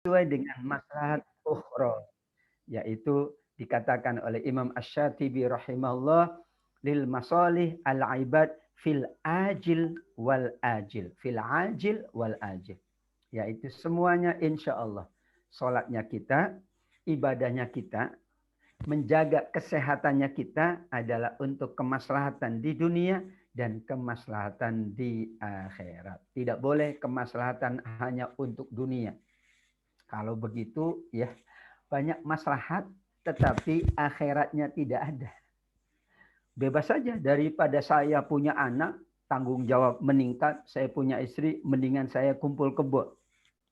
sesuai dengan maslahat ukhra, yaitu dikatakan oleh Imam Asy-Syatibi rahimahullah, lil masalih al ibad fil ajil wal ajil, fil ajil wal ajil, yaitu semuanya insya Allah sholatnya kita, ibadahnya kita, menjaga kesehatannya kita adalah untuk kemaslahatan di dunia dan kemaslahatan di akhirat. Tidak boleh kemaslahatan hanya untuk dunia. Kalau begitu ya banyak maslahat tetapi akhiratnya tidak ada. Bebas saja, daripada saya punya anak, tanggung jawab meningkat, saya punya istri, mendingan saya kumpul kebo.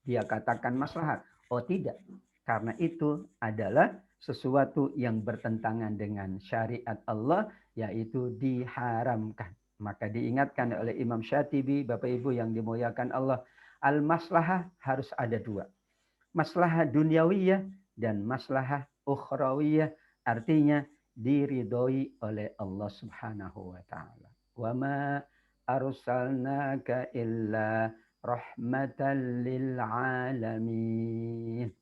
Dia katakan maslahat. Oh tidak, karena itu adalah sesuatu yang bertentangan dengan syariat Allah, yaitu diharamkan. Maka diingatkan oleh Imam Syatibi, Bapak Ibu yang dimuliakan Allah, al-maslahah harus ada dua. Maslahah duniawiyah dan maslahah ukhrawiyah, artinya diridhoi oleh Allah Subhanahu wa taala. Wa ma arsalnaka illa rahmatan lil alamin.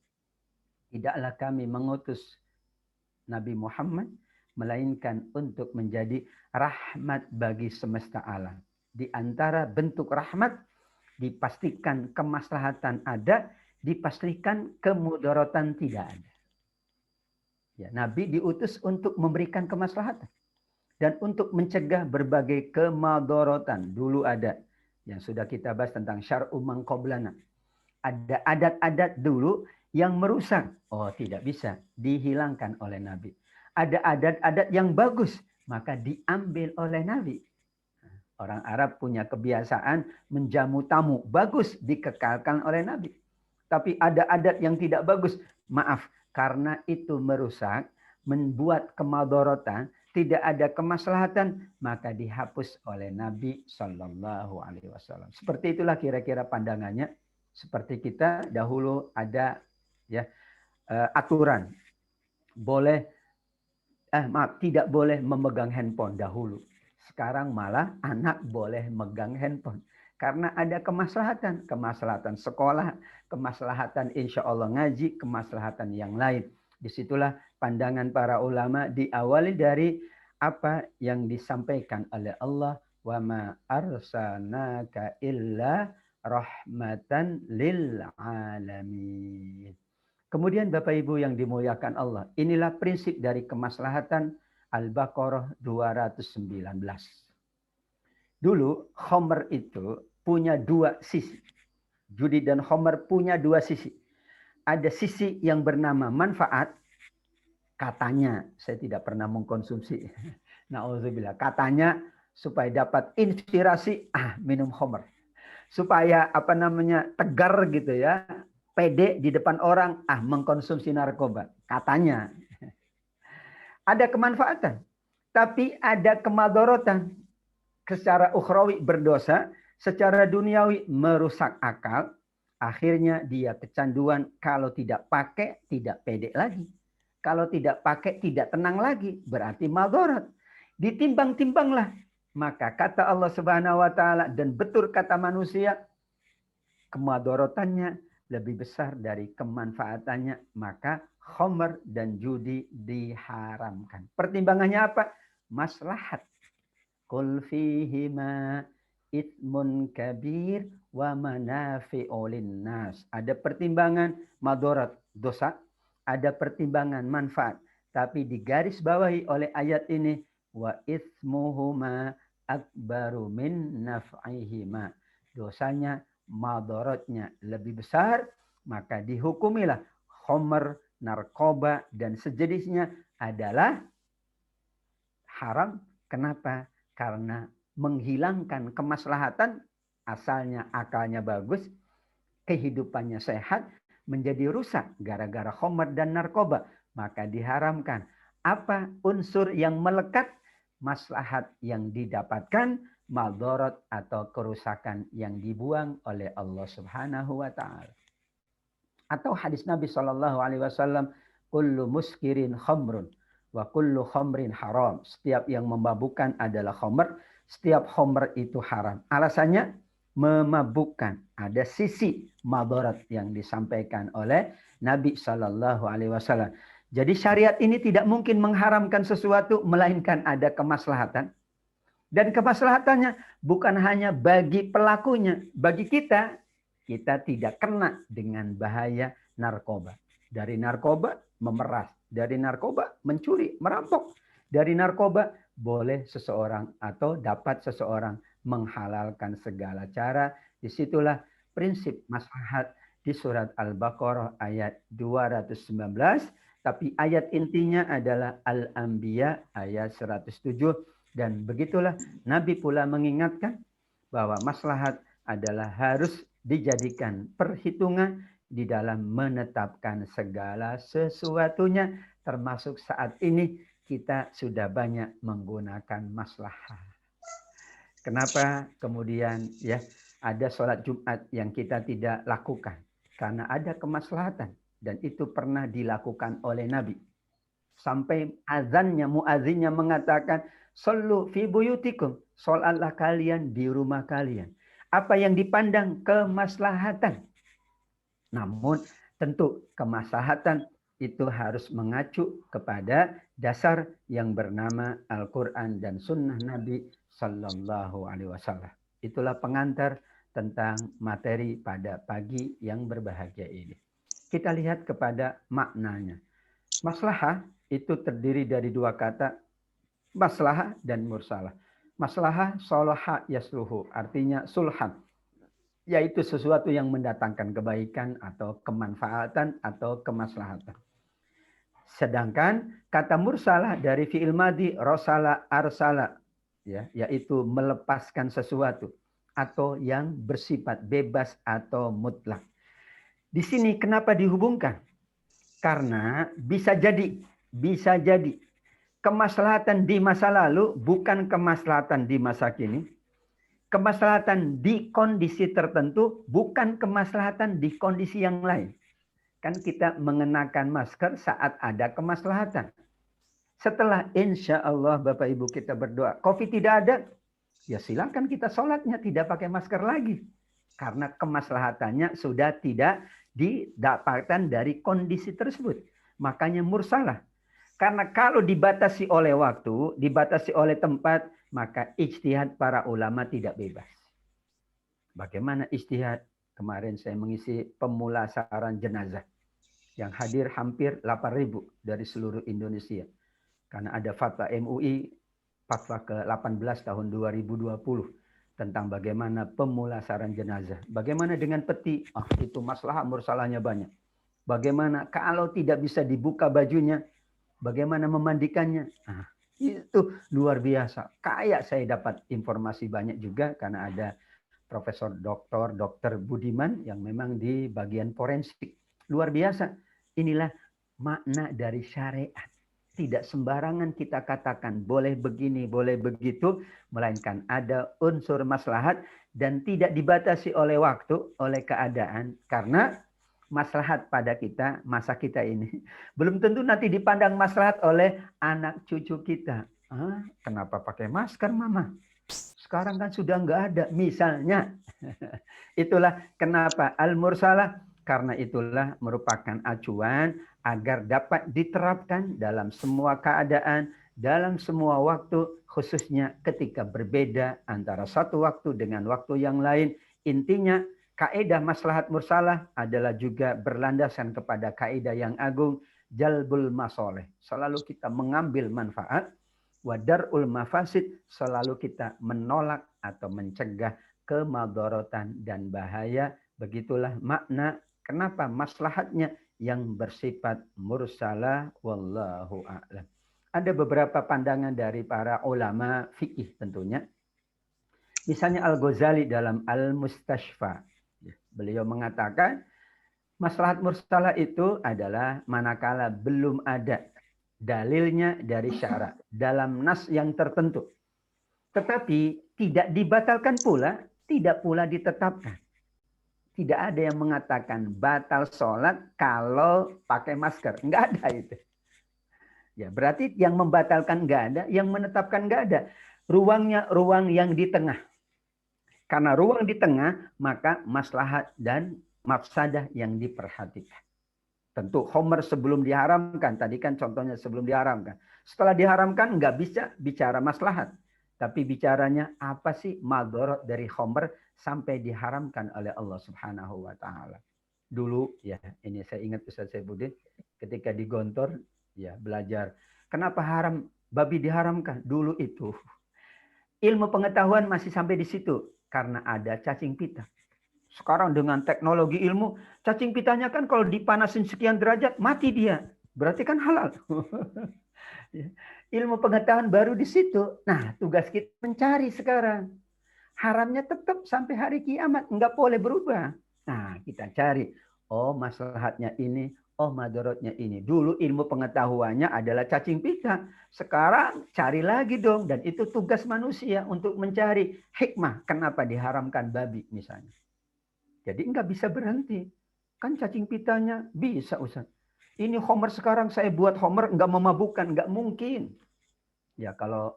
Tidaklah kami mengutus Nabi Muhammad melainkan untuk menjadi rahmat bagi semesta alam. Di antara bentuk rahmat dipastikan kemaslahatan ada, dipastikan kemudaratan tidak ada. Ya, Nabi diutus untuk memberikan kemaslahatan dan untuk mencegah berbagai kemadorotan. Dulu ada yang sudah kita bahas tentang syar'u man qablana. Ada adat-adat dulu yang merusak. Oh, tidak bisa dihilangkan oleh Nabi. Ada adat-adat yang bagus, maka diambil oleh Nabi. Orang Arab punya kebiasaan menjamu tamu. Bagus, dikekalkan oleh Nabi. Tapi ada adat yang tidak bagus. Maaf, karena itu merusak, membuat kemadorotan, tidak ada kemaslahatan, maka dihapus oleh Nabi Shallallahu Alaihi Wasallam. Seperti itulah kira-kira pandangannya. Seperti kita dahulu ada ya aturan, boleh tidak boleh memegang handphone dahulu. Sekarang malah anak boleh megang handphone. Karena ada kemaslahatan. Kemaslahatan sekolah, kemaslahatan insya Allah ngaji, kemaslahatan yang lain. Disitulah pandangan para ulama diawali dari apa yang disampaikan oleh Allah. Wa ma arsalnaka illa rahmatan lil alamin. Kemudian Bapak Ibu yang dimuliakan Allah, inilah prinsip dari kemaslahatan Al-Baqarah 219. Dulu Homer itu punya dua sisi. Judi dan Homer punya dua sisi. Ada sisi yang bernama manfaat. Katanya, saya tidak pernah mengkonsumsi. Na'udzubillah. Katanya supaya dapat inspirasi, minum Homer. Supaya tegar gitu ya. Pede di depan orang, mengkonsumsi narkoba. Katanya. Ada kemanfaatan. Tapi ada kemadorotan. Secara ukhrawi berdosa, secara duniawi merusak akal. Akhirnya dia kecanduan, kalau tidak pakai, tidak pede lagi. Kalau tidak pakai, tidak tenang lagi. Berarti madorot. Ditimbang-timbanglah. Maka kata Allah Subhanahu wa taala dan betul kata manusia, kemadorotannya lebih besar dari kemanfaatannya, maka khamr dan judi diharamkan. Pertimbangannya apa? Maslahat. Qul fihima itsmun kabir wa manafi'u linnas. Ada pertimbangan madarat, dosa, ada pertimbangan manfaat. Tapi digaris bawahi oleh ayat ini, wa itsmuhuma akbaru min naf'ihima. Dosanya, madaratnya lebih besar, maka dihukumilah khamr, narkoba dan sejenisnya adalah haram. Kenapa? Karena menghilangkan kemaslahatan, asalnya akalnya bagus, kehidupannya sehat, menjadi rusak gara-gara khamr dan narkoba, maka diharamkan. Apa unsur yang melekat? Maslahat yang didapatkan, madarat atau kerusakan yang dibuang oleh Allah Subhanahu wa taala. Atau hadis Nabi Shallallahu alaihi wasallam, kullu muskirin khamrun wa kullu khamrin haram. Setiap yang memabukkan adalah khamr, setiap khamr itu haram. Alasannya memabukkan. Ada sisi madarat yang disampaikan oleh Nabi Shallallahu Alaihi Wasallam. Jadi syariat ini tidak mungkin mengharamkan sesuatu, melainkan ada kemaslahatan. Dan kemaslahatannya bukan hanya bagi pelakunya, bagi kita tidak kena dengan bahaya narkoba. Dari narkoba memeras, dari narkoba mencuri, merampok. Dari narkoba boleh seseorang atau dapat seseorang menghalalkan segala cara. Disitulah prinsip maslahat di surat Al-Baqarah ayat 219. Tapi ayat intinya adalah Al-Anbiya ayat 107. Dan begitulah Nabi pula mengingatkan bahwa maslahat adalah harus dijadikan perhitungan di dalam menetapkan segala sesuatunya, termasuk saat ini kita sudah banyak menggunakan maslahat. Kenapa kemudian ya ada sholat Jumat yang kita tidak lakukan? Karena ada kemaslahatan, dan itu pernah dilakukan oleh Nabi. Sampai azannya, muazzinnya mengatakan, "Shollu fi buyutikum." Sholatlah kalian di rumah kalian. Apa yang dipandang? Kemaslahatan. Namun tentu kemaslahatan itu harus mengacu kepada dasar yang bernama Al-Quran dan Sunnah Nabi Sallallahu Alaihi Wasallam. Itulah pengantar tentang materi pada pagi yang berbahagia ini. Kita lihat kepada maknanya. Maslahah itu terdiri dari dua kata, maslahah dan mursalah. Maslahah salaha yasluhu, artinya sulhan, yaitu sesuatu yang mendatangkan kebaikan atau kemanfaatan atau kemaslahatan. Sedangkan kata mursalah dari fi'il madhi rosala arsala, ya, yaitu melepaskan sesuatu atau yang bersifat bebas atau mutlak. Di sini kenapa dihubungkan? Karena bisa jadi kemaslahatan di masa lalu bukan kemaslahatan di masa kini. Kemaslahatan di kondisi tertentu bukan kemaslahatan di kondisi yang lain. Kan kita mengenakan masker saat ada kemaslahatan. Setelah insya Allah Bapak Ibu kita berdoa, COVID tidak ada, ya silakan kita sholatnya tidak pakai masker lagi. Karena kemaslahatannya sudah tidak didapatkan dari kondisi tersebut. Makanya mursalah. Karena kalau dibatasi oleh waktu, dibatasi oleh tempat, maka ijtihad para ulama tidak bebas. Bagaimana ijtihad? Kemarin saya mengisi pemulasaran jenazah. Yang hadir hampir 8.000 dari seluruh Indonesia. Karena ada fatwa MUI, fatwa ke-18 tahun 2020. Tentang bagaimana pemulasaran jenazah. Bagaimana dengan peti? Itu masalah mursalahnya banyak. Bagaimana kalau tidak bisa dibuka bajunya? Bagaimana memandikannya? Itu luar biasa. Kayak saya dapat informasi banyak juga karena ada Profesor Dr. Budiman yang memang di bagian forensik. Luar biasa. Inilah makna dari syariat. Tidak sembarangan kita katakan boleh begini, boleh begitu, melainkan ada unsur maslahat dan tidak dibatasi oleh waktu, oleh keadaan. Karena maslahat pada kita, masa kita ini, belum tentu nanti dipandang maslahat oleh anak cucu kita. Kenapa pakai masker, Mama? Sekarang kan sudah nggak ada, misalnya. Itulah kenapa al-mursalah, karena itulah merupakan acuan agar dapat diterapkan dalam semua keadaan, dalam semua waktu, khususnya ketika berbeda antara satu waktu dengan waktu yang lain. Intinya, kaidah maslahat mursalah adalah juga berlandaskan kepada kaidah yang agung, jalbul masoleh. Selalu kita mengambil manfaat, wadarul mafasid, selalu kita menolak atau mencegah kemadharatan dan bahaya. Begitulah makna kenapa maslahatnya yang bersifat mursalah, wallahu a'lam. Ada beberapa pandangan dari para ulama fikih tentunya. Misalnya Al-Ghazali dalam Al-Mustashfa. Beliau mengatakan maslahat mursalah itu adalah manakala belum ada dalilnya dari syara dalam nas yang tertentu. Tetapi tidak dibatalkan pula, tidak pula ditetapkan. Tidak ada yang mengatakan batal sholat kalau pakai masker. Enggak ada itu. Ya, berarti yang membatalkan enggak ada, yang menetapkan enggak ada. Ruangnya ruang yang di tengah. Karena ruang di tengah, maka maslahat dan mafsadah yang diperhatikan. Tentu Homer sebelum diharamkan, tadi kan contohnya sebelum diharamkan. Setelah diharamkan nggak bisa bicara maslahat. Tapi bicaranya apa sih madorot dari Homer sampai diharamkan oleh Allah Subhanahu wa Ta'ala. Dulu ya, ini saya ingat Ustaz Saifuddin ketika di Gontor ya belajar. Kenapa haram babi diharamkan? Dulu itu ilmu pengetahuan masih sampai di situ karena ada cacing pita. Sekarang dengan teknologi ilmu, cacing pitanya kan kalau dipanasin sekian derajat, mati dia. Berarti kan halal. Ilmu pengetahuan baru di situ. Nah, tugas kita mencari sekarang. Haramnya tetap sampai hari kiamat. Enggak boleh berubah. Nah, kita cari. Oh, maslahatnya ini. Oh, madorotnya ini. Dulu ilmu pengetahuannya adalah cacing pita. Sekarang cari lagi dong. Dan itu tugas manusia untuk mencari hikmah. Kenapa diharamkan babi misalnya. Jadi nggak bisa berhenti. Kan cacing pitanya bisa, Ustaz. Ini Homer sekarang saya buat Homer nggak memabukkan. Nggak mungkin. Ya kalau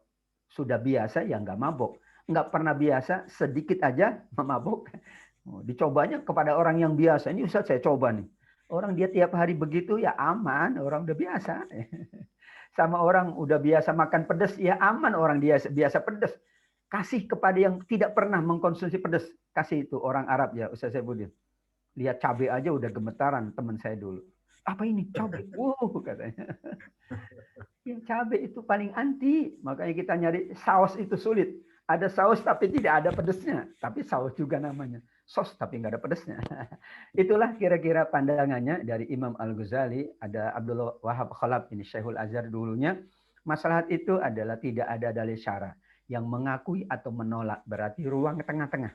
sudah biasa ya nggak mabuk. Nggak pernah biasa, sedikit aja memabuk. Dicobanya kepada orang yang biasa. Ini Ustaz saya coba nih. Orang dia tiap hari begitu ya aman. Orang udah biasa. Sama orang udah biasa makan pedas ya aman. Orang dia biasa pedas. Kasih kepada yang tidak pernah mengkonsumsi pedas. Kasih itu orang Arab ya, Ustaz Saifuddin. Lihat cabai aja udah gemetaran teman saya dulu. Apa ini? Cabai. Katanya. Ya, cabai itu paling anti. Makanya kita nyari saus itu sulit. Ada saus tapi tidak ada pedasnya. Tapi saus juga namanya. Sos tapi nggak ada pedasnya. Itulah kira-kira pandangannya dari Imam Al-Ghazali. Ada Abdullah Wahab Khalaf, ini Syekhul Azhar dulunya. Maslahat itu adalah tidak ada dalil syara. Yang mengakui atau menolak berarti ruang tengah-tengah.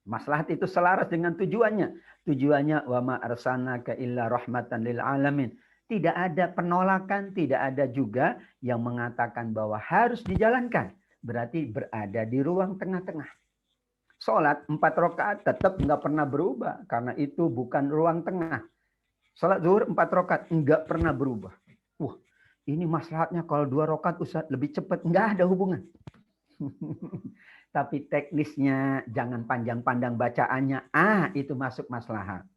Maslahat itu selaras dengan tujuannya. Tujuannya wa ma arsalnaka illa rahmatan lil alamin. Tidak ada penolakan, tidak ada juga yang mengatakan bahwa harus dijalankan. Berarti berada di ruang tengah-tengah. Sholat 4 rakaat tetap nggak pernah berubah karena itu bukan ruang tengah. Sholat zuhur 4 rakaat nggak pernah berubah. Wah, ini maslahatnya kalau 2 rakaat Ustaz lebih cepat, nggak ada hubungan. Tapi teknisnya jangan panjang-panjang bacaannya. Itu masuk maslahat.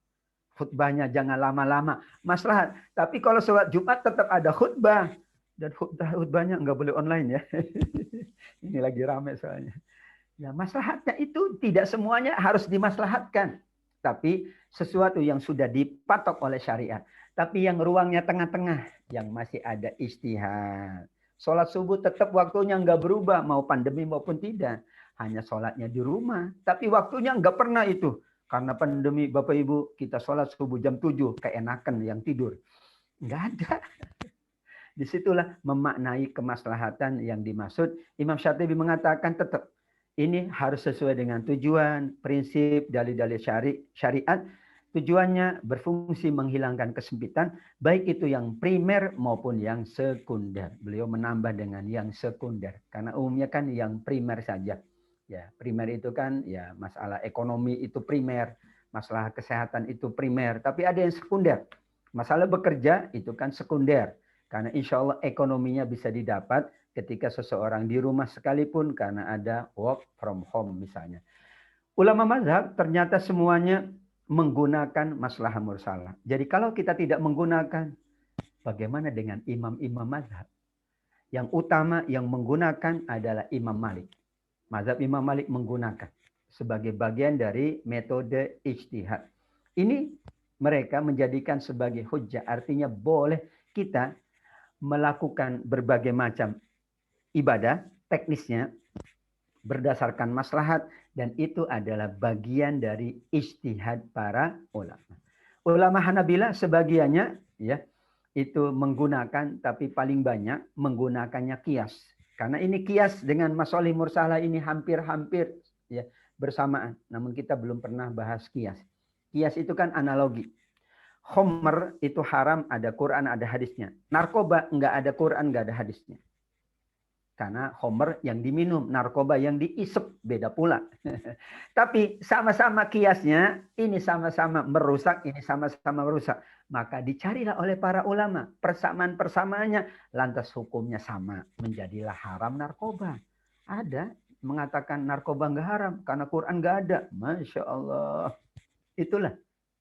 Khutbahnya jangan lama-lama. Maslahat. Tapi kalau sholat Jumat tetap ada khutbah. Dan khutbahnya nggak boleh online ya. Ini lagi rame soalnya. Ya, maslahatnya itu tidak semuanya harus dimaslahatkan. Tapi sesuatu yang sudah dipatok oleh syariat. Tapi yang ruangnya tengah-tengah. Yang masih ada ijtihad. Sholat subuh tetap waktunya nggak berubah. Mau pandemi maupun tidak. Hanya sholatnya di rumah. Tapi waktunya nggak pernah itu. Karena pandemi Bapak Ibu kita sholat subuh jam 7. Keenakan yang tidur. Nggak ada. Disitulah memaknai kemaslahatan yang dimaksud. Imam Syatibi mengatakan tetap. Ini harus sesuai dengan tujuan, prinsip, dalil-dalil syariat. Tujuannya berfungsi menghilangkan kesempitan, baik itu yang primer maupun yang sekunder. Beliau menambah dengan yang sekunder, karena umumnya kan yang primer saja. Ya, primer itu kan ya masalah ekonomi itu primer, masalah kesehatan itu primer. Tapi ada yang sekunder. Masalah bekerja itu kan sekunder, karena insya Allah ekonominya bisa didapat ketika seseorang di rumah sekalipun karena ada work from home misalnya. Ulama mazhab ternyata semuanya menggunakan maslahah mursalah. Jadi kalau kita tidak menggunakan, bagaimana dengan imam-imam mazhab? Yang utama yang menggunakan adalah Imam Malik. Mazhab Imam Malik menggunakan sebagai bagian dari metode ijtihad. Ini mereka menjadikan sebagai hujjah, artinya boleh kita melakukan berbagai macam ibadah teknisnya berdasarkan maslahat dan itu adalah bagian dari ijtihad para ulama. Ulama Hanabilah sebagiannya ya itu menggunakan tapi paling banyak menggunakannya kias. Karena ini kias dengan masolih mursalah ini hampir-hampir ya bersamaan. Namun kita belum pernah bahas kias. Kias itu kan analogi. Homer itu haram, ada Quran, ada hadisnya. Narkoba enggak ada Quran, enggak ada hadisnya. Karena homer yang diminum, narkoba yang diisep, beda pula. Tapi sama-sama kiasnya, ini sama-sama merusak, ini sama-sama merusak. Maka dicarilah oleh para ulama, persamaan-persamaannya, lantas hukumnya sama, menjadilah haram narkoba. Ada mengatakan narkoba nggak haram karena Quran nggak ada. Masya Allah. Itulah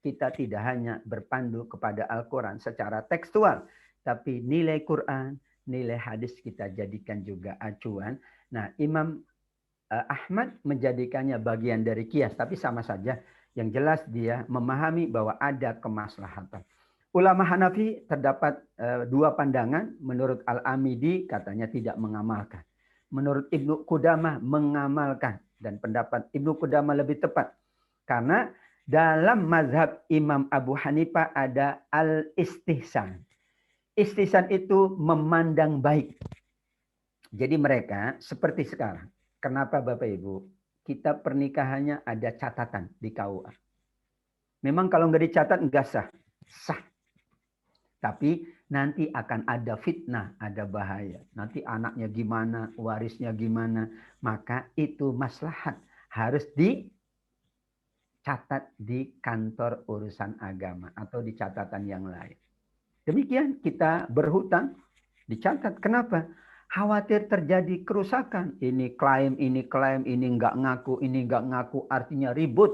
kita tidak hanya berpandu kepada Al-Quran secara tekstual, tapi nilai Quran, nilai hadis kita jadikan juga acuan. Nah, Imam Ahmad menjadikannya bagian dari kias, tapi sama saja. Yang jelas dia memahami bahwa ada kemaslahatan. Ulama Hanafi terdapat dua pandangan. Menurut Al-Amidi katanya tidak mengamalkan. Menurut Ibnu Qudamah mengamalkan. Dan pendapat Ibnu Qudamah lebih tepat. Karena dalam mazhab Imam Abu Hanifah ada al-istihsan. Istihsan itu memandang baik. Jadi mereka seperti sekarang. Kenapa Bapak Ibu? Kita pernikahannya ada catatan di KUA. Memang kalau nggak dicatat nggak sah. Sah. Tapi nanti akan ada fitnah, ada bahaya. Nanti anaknya gimana, warisnya gimana. Maka itu maslahat. Harus dicatat di kantor urusan agama atau di catatan yang lain. Demikian kita berhutang, dicatat. Kenapa? Khawatir terjadi kerusakan. Ini klaim, ini nggak ngaku, artinya ribut.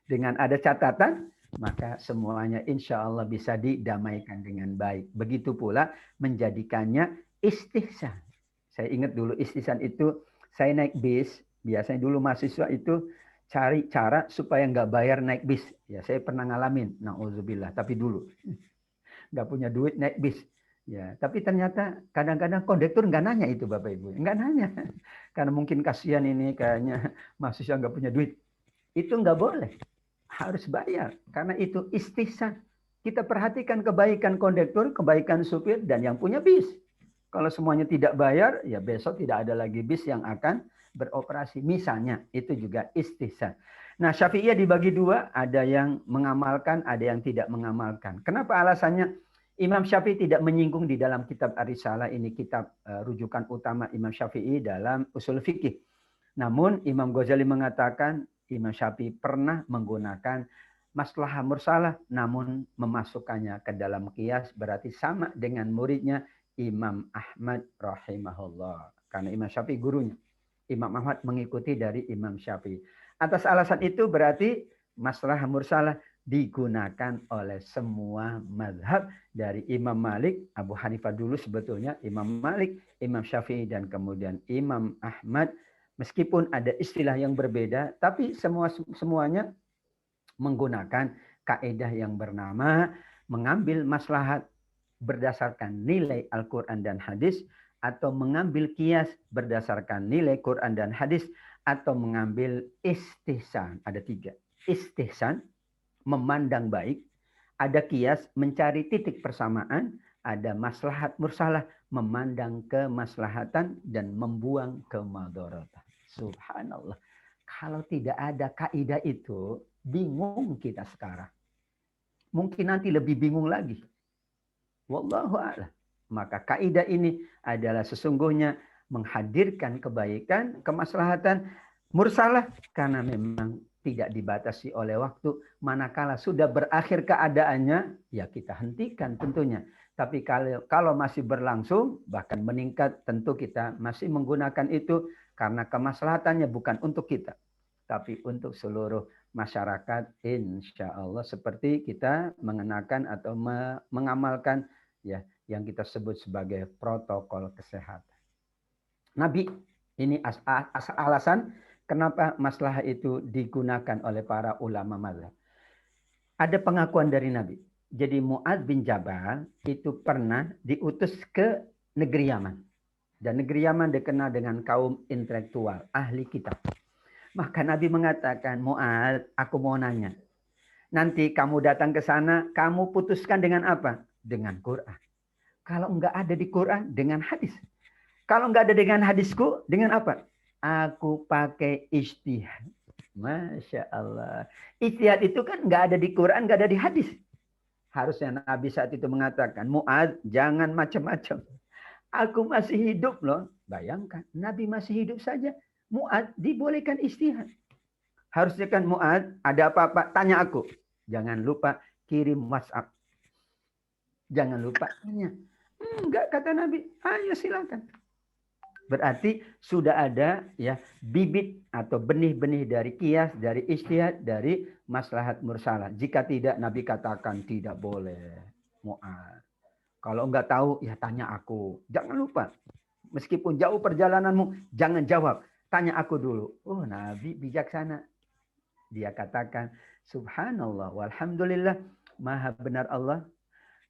Dengan ada catatan, maka semuanya insya Allah bisa didamaikan dengan baik. Begitu pula menjadikannya istihsan. Saya ingat dulu istihsan itu, saya naik bis, biasanya dulu mahasiswa itu cari cara supaya nggak bayar naik bis. Ya, saya pernah ngalamin, na'udzubillah, tapi dulu. Nggak punya duit naik bis. Ya, tapi ternyata kadang-kadang kondektur nggak nanya itu Bapak Ibu. Nggak nanya. Karena mungkin kasihan ini kayaknya mahasiswa nggak punya duit. Itu nggak boleh. Harus bayar. Karena itu istihsan. Kita perhatikan kebaikan kondektur, kebaikan supir, dan yang punya bis. Kalau semuanya tidak bayar, ya besok tidak ada lagi bis yang akan beroperasi. Misalnya, itu juga istihsan. Nah, Syafi'iyah dibagi dua. Ada yang mengamalkan, ada yang tidak mengamalkan. Kenapa alasannya? Imam Syafi'i tidak menyinggung di dalam kitab Ar-Risalah, ini kitab rujukan utama Imam Syafi'i dalam usul fikih. Namun Imam Ghazali mengatakan Imam Syafi'i pernah menggunakan maslahah mursalah namun memasukkannya ke dalam qiyas, berarti sama dengan muridnya Imam Ahmad rahimahullah. Karena Imam Syafi'i gurunya. Imam Ahmad mengikuti dari Imam Syafi'i. Atas alasan itu berarti maslahah mursalah digunakan oleh semua mazhab dari Imam Malik, Abu Hanifah dulu sebetulnya, Imam Malik, Imam Syafi'i, dan kemudian Imam Ahmad. Meskipun ada istilah yang berbeda, tapi semuanya menggunakan kaidah yang bernama mengambil maslahat berdasarkan nilai Al-Quran dan hadis, atau mengambil kias berdasarkan nilai Quran dan hadis, atau mengambil istihsan. Ada tiga. Istihsan, memandang baik, ada kias, mencari titik persamaan, ada maslahat mursalah, memandang kemaslahatan dan membuang kemadharatan. Subhanallah. Kalau tidak ada kaidah itu, bingung kita sekarang. Mungkin nanti lebih bingung lagi. Wallahu a'lam. Maka kaidah ini adalah sesungguhnya menghadirkan kebaikan, kemaslahatan mursalah karena memang tidak dibatasi oleh waktu. Manakala sudah berakhir keadaannya, ya kita hentikan tentunya. Tapi kalau masih berlangsung, bahkan meningkat, tentu kita masih menggunakan itu karena kemaslahatannya bukan untuk kita, tapi untuk seluruh masyarakat, insya Allah, seperti kita mengenakan atau mengamalkan ya yang kita sebut sebagai protokol kesehatan. Nabi, ini alasan kenapa maslahah itu digunakan oleh para ulama mazhab. Ada pengakuan dari Nabi. Jadi Mu'adz bin Jabal itu pernah diutus ke negeri Yaman. Dan negeri Yaman dikenal dengan kaum intelektual, ahli kitab. Maka Nabi mengatakan, Mu'adz, aku mau nanya. Nanti kamu datang ke sana, kamu putuskan dengan apa? Dengan Quran. Kalau enggak ada di Quran, dengan hadis. Kalau enggak ada dengan hadisku, dengan apa? Aku pakai ijtihad. Masya Allah. Ijtihad itu kan enggak ada di Quran, enggak ada di hadis. Harusnya Nabi saat itu mengatakan, Mu'adz, jangan macam-macam. Aku masih hidup loh. Bayangkan, Nabi masih hidup saja. Mu'adz dibolehkan ijtihad. Harusnya kan Mu'adz, ada apa-apa, tanya aku. Jangan lupa kirim WhatsApp. Jangan lupa tanya. Enggak, kata Nabi. Ayo silakan. Berarti sudah ada ya bibit atau benih-benih dari qiyas, dari ijtihad, dari maslahat mursalah. Jika tidak, Nabi katakan tidak boleh. Mu'ad. Kalau enggak tahu, ya tanya aku. Jangan lupa. Meskipun jauh perjalananmu, jangan jawab. Tanya aku dulu. Oh, Nabi bijaksana. Dia katakan, Subhanallah, walhamdulillah, maha benar Allah,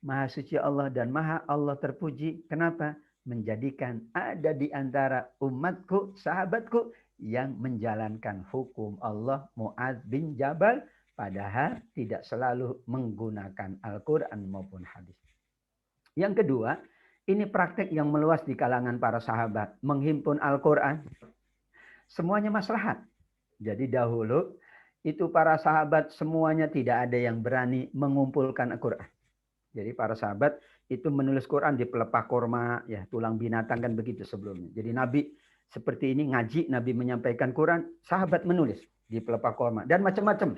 maha suci Allah, dan maha Allah terpuji. Kenapa? Menjadikan ada di antara umatku, sahabatku, yang menjalankan hukum Allah, Mu'adz bin Jabal, padahal tidak selalu menggunakan Al-Quran maupun hadis. Yang kedua, ini praktek yang meluas di kalangan para sahabat. Menghimpun Al-Quran, semuanya maslahat. Jadi dahulu, itu para sahabat semuanya tidak ada yang berani mengumpulkan Al-Quran. Jadi para sahabat itu menulis Quran di pelepah korma, ya tulang binatang kan begitu sebelumnya. Jadi Nabi seperti ini ngaji, Nabi menyampaikan Quran, sahabat menulis di pelepah korma. Dan macam-macam.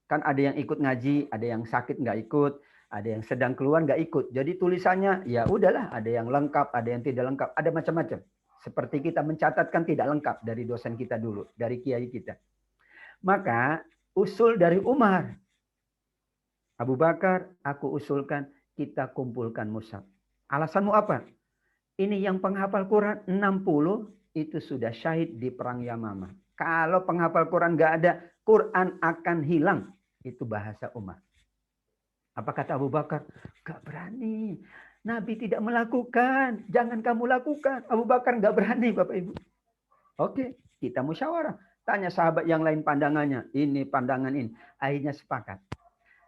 Kan ada yang ikut ngaji, ada yang sakit nggak ikut, ada yang sedang keluar nggak ikut. Jadi tulisannya ya udahlah, ada yang lengkap, ada yang tidak lengkap, ada macam-macam. Seperti kita mencatatkan tidak lengkap dari dosen kita dulu, dari kiai kita. Maka usul dari Umar, Abu Bakar, aku usulkan kita kumpulkan mushaf. Alasanmu apa? Ini yang penghafal Quran 60 itu sudah syahid di perang Yamamah. Kalau penghafal Quran nggak ada, Quran akan hilang. Itu bahasa Umar. Apa kata Abu Bakar? Gak berani. Nabi tidak melakukan. Jangan kamu lakukan. Abu Bakar nggak berani, Bapak Ibu. Oke, kita musyawarah. Tanya sahabat yang lain pandangannya. Ini pandangan ini. Akhirnya sepakat.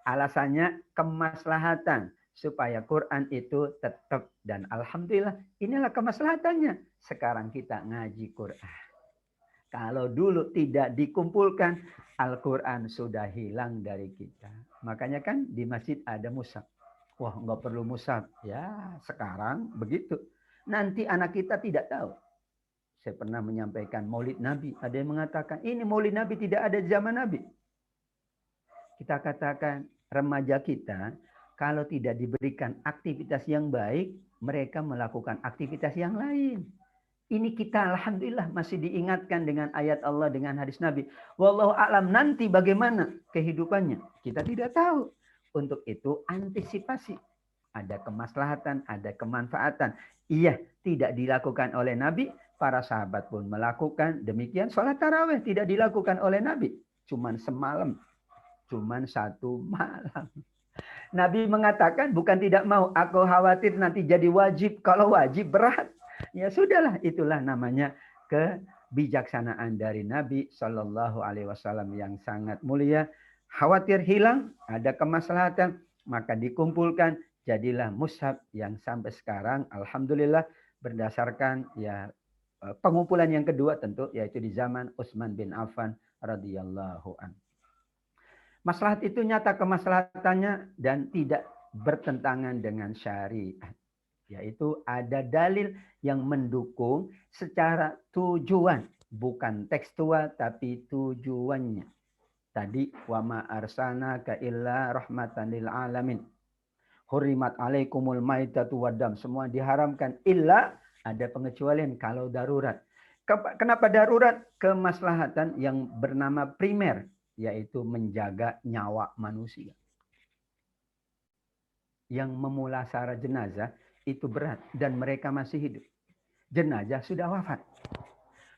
Alasannya kemaslahatan. Supaya Quran itu tetap. Dan Alhamdulillah inilah kemaslahatannya. Sekarang kita ngaji Quran. Kalau dulu tidak dikumpulkan, Al-Quran sudah hilang dari kita. Makanya kan di masjid ada mushaf. Wah, nggak perlu mushaf. Ya, sekarang begitu. Nanti anak kita tidak tahu. Saya pernah menyampaikan maulid Nabi. Ada yang mengatakan, ini maulid Nabi tidak ada di zaman Nabi. Kita katakan, remaja kita, kalau tidak diberikan aktivitas yang baik, mereka melakukan aktivitas yang lain. Ini kita alhamdulillah masih diingatkan dengan ayat Allah, dengan hadis Nabi. Wallahu a'lam, nanti bagaimana kehidupannya. Kita tidak tahu. Untuk itu antisipasi. Ada kemaslahatan, ada kemanfaatan. Iya, tidak dilakukan oleh Nabi. Para sahabat pun melakukan. Demikian sholat tarawih tidak dilakukan oleh Nabi. Cuman semalam. Cuman satu malam. Nabi mengatakan bukan tidak mau. Aku khawatir nanti jadi wajib. Kalau wajib berat. Ya sudahlah, itulah namanya kebijaksanaan dari Nabi Shallallahu Alaihi Wasallam yang sangat mulia. Khawatir hilang, ada kemaslahatan, maka dikumpulkan, jadilah mushaf yang sampai sekarang, alhamdulillah berdasarkan ya pengumpulan yang kedua tentu yaitu di zaman Utsman bin Affan radhiyallahu an. Maslahat itu nyata kemaslahatannya dan tidak bertentangan dengan syariat. Yaitu ada dalil yang mendukung secara tujuan. Bukan tekstual tapi tujuannya. Tadi, wa ma arsalnaka illa rahmatan lil alamin. Hurimat alaikumul maitatu waddam. Semua diharamkan. Illa ada pengecualian kalau darurat. Kenapa darurat? Kemaslahatan yang bernama primer. Yaitu menjaga nyawa manusia. Yang memulasara jenazah itu berat dan mereka masih hidup. Jenazah sudah wafat.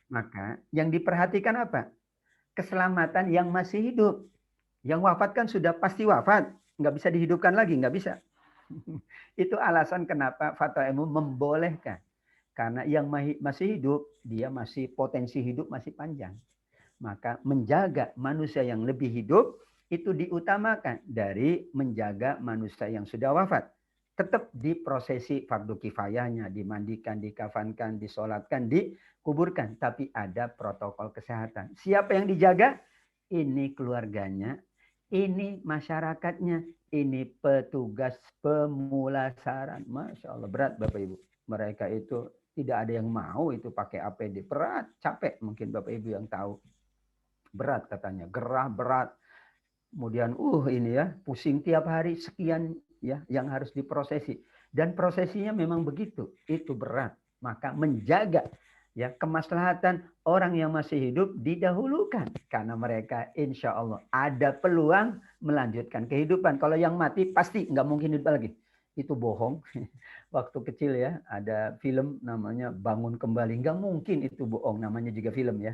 Maka yang diperhatikan apa? Keselamatan yang masih hidup. Yang wafat kan sudah pasti wafat. Nggak bisa dihidupkan lagi, nggak bisa. Itu alasan kenapa fatwa MUI membolehkan. Karena yang masih hidup, dia masih potensi hidup masih panjang. Maka menjaga manusia yang lebih hidup itu diutamakan dari menjaga manusia yang sudah wafat. Tetap diprosesi fardu kifayahnya, dimandikan, dikafankan, disolatkan, dikuburkan. Tapi ada protokol kesehatan. Siapa yang dijaga? Ini keluarganya, ini masyarakatnya, ini petugas pemulasaran. Masya Allah, berat Bapak Ibu. Mereka itu tidak ada yang mau itu pakai APD. Berat, capek mungkin Bapak Ibu yang tahu. Berat katanya, gerah, berat. Kemudian ini ya, pusing tiap hari sekian ya yang harus diprosesi. Dan prosesinya memang begitu, itu berat. Maka menjaga Ya, kemaslahatan orang yang masih hidup didahulukan karena mereka insya Allah ada peluang melanjutkan kehidupan. Kalau yang mati pasti nggak mungkin hidup lagi. Itu bohong. Waktu kecil ya ada film namanya Bangun Kembali. Nggak mungkin itu bohong. Namanya juga film ya.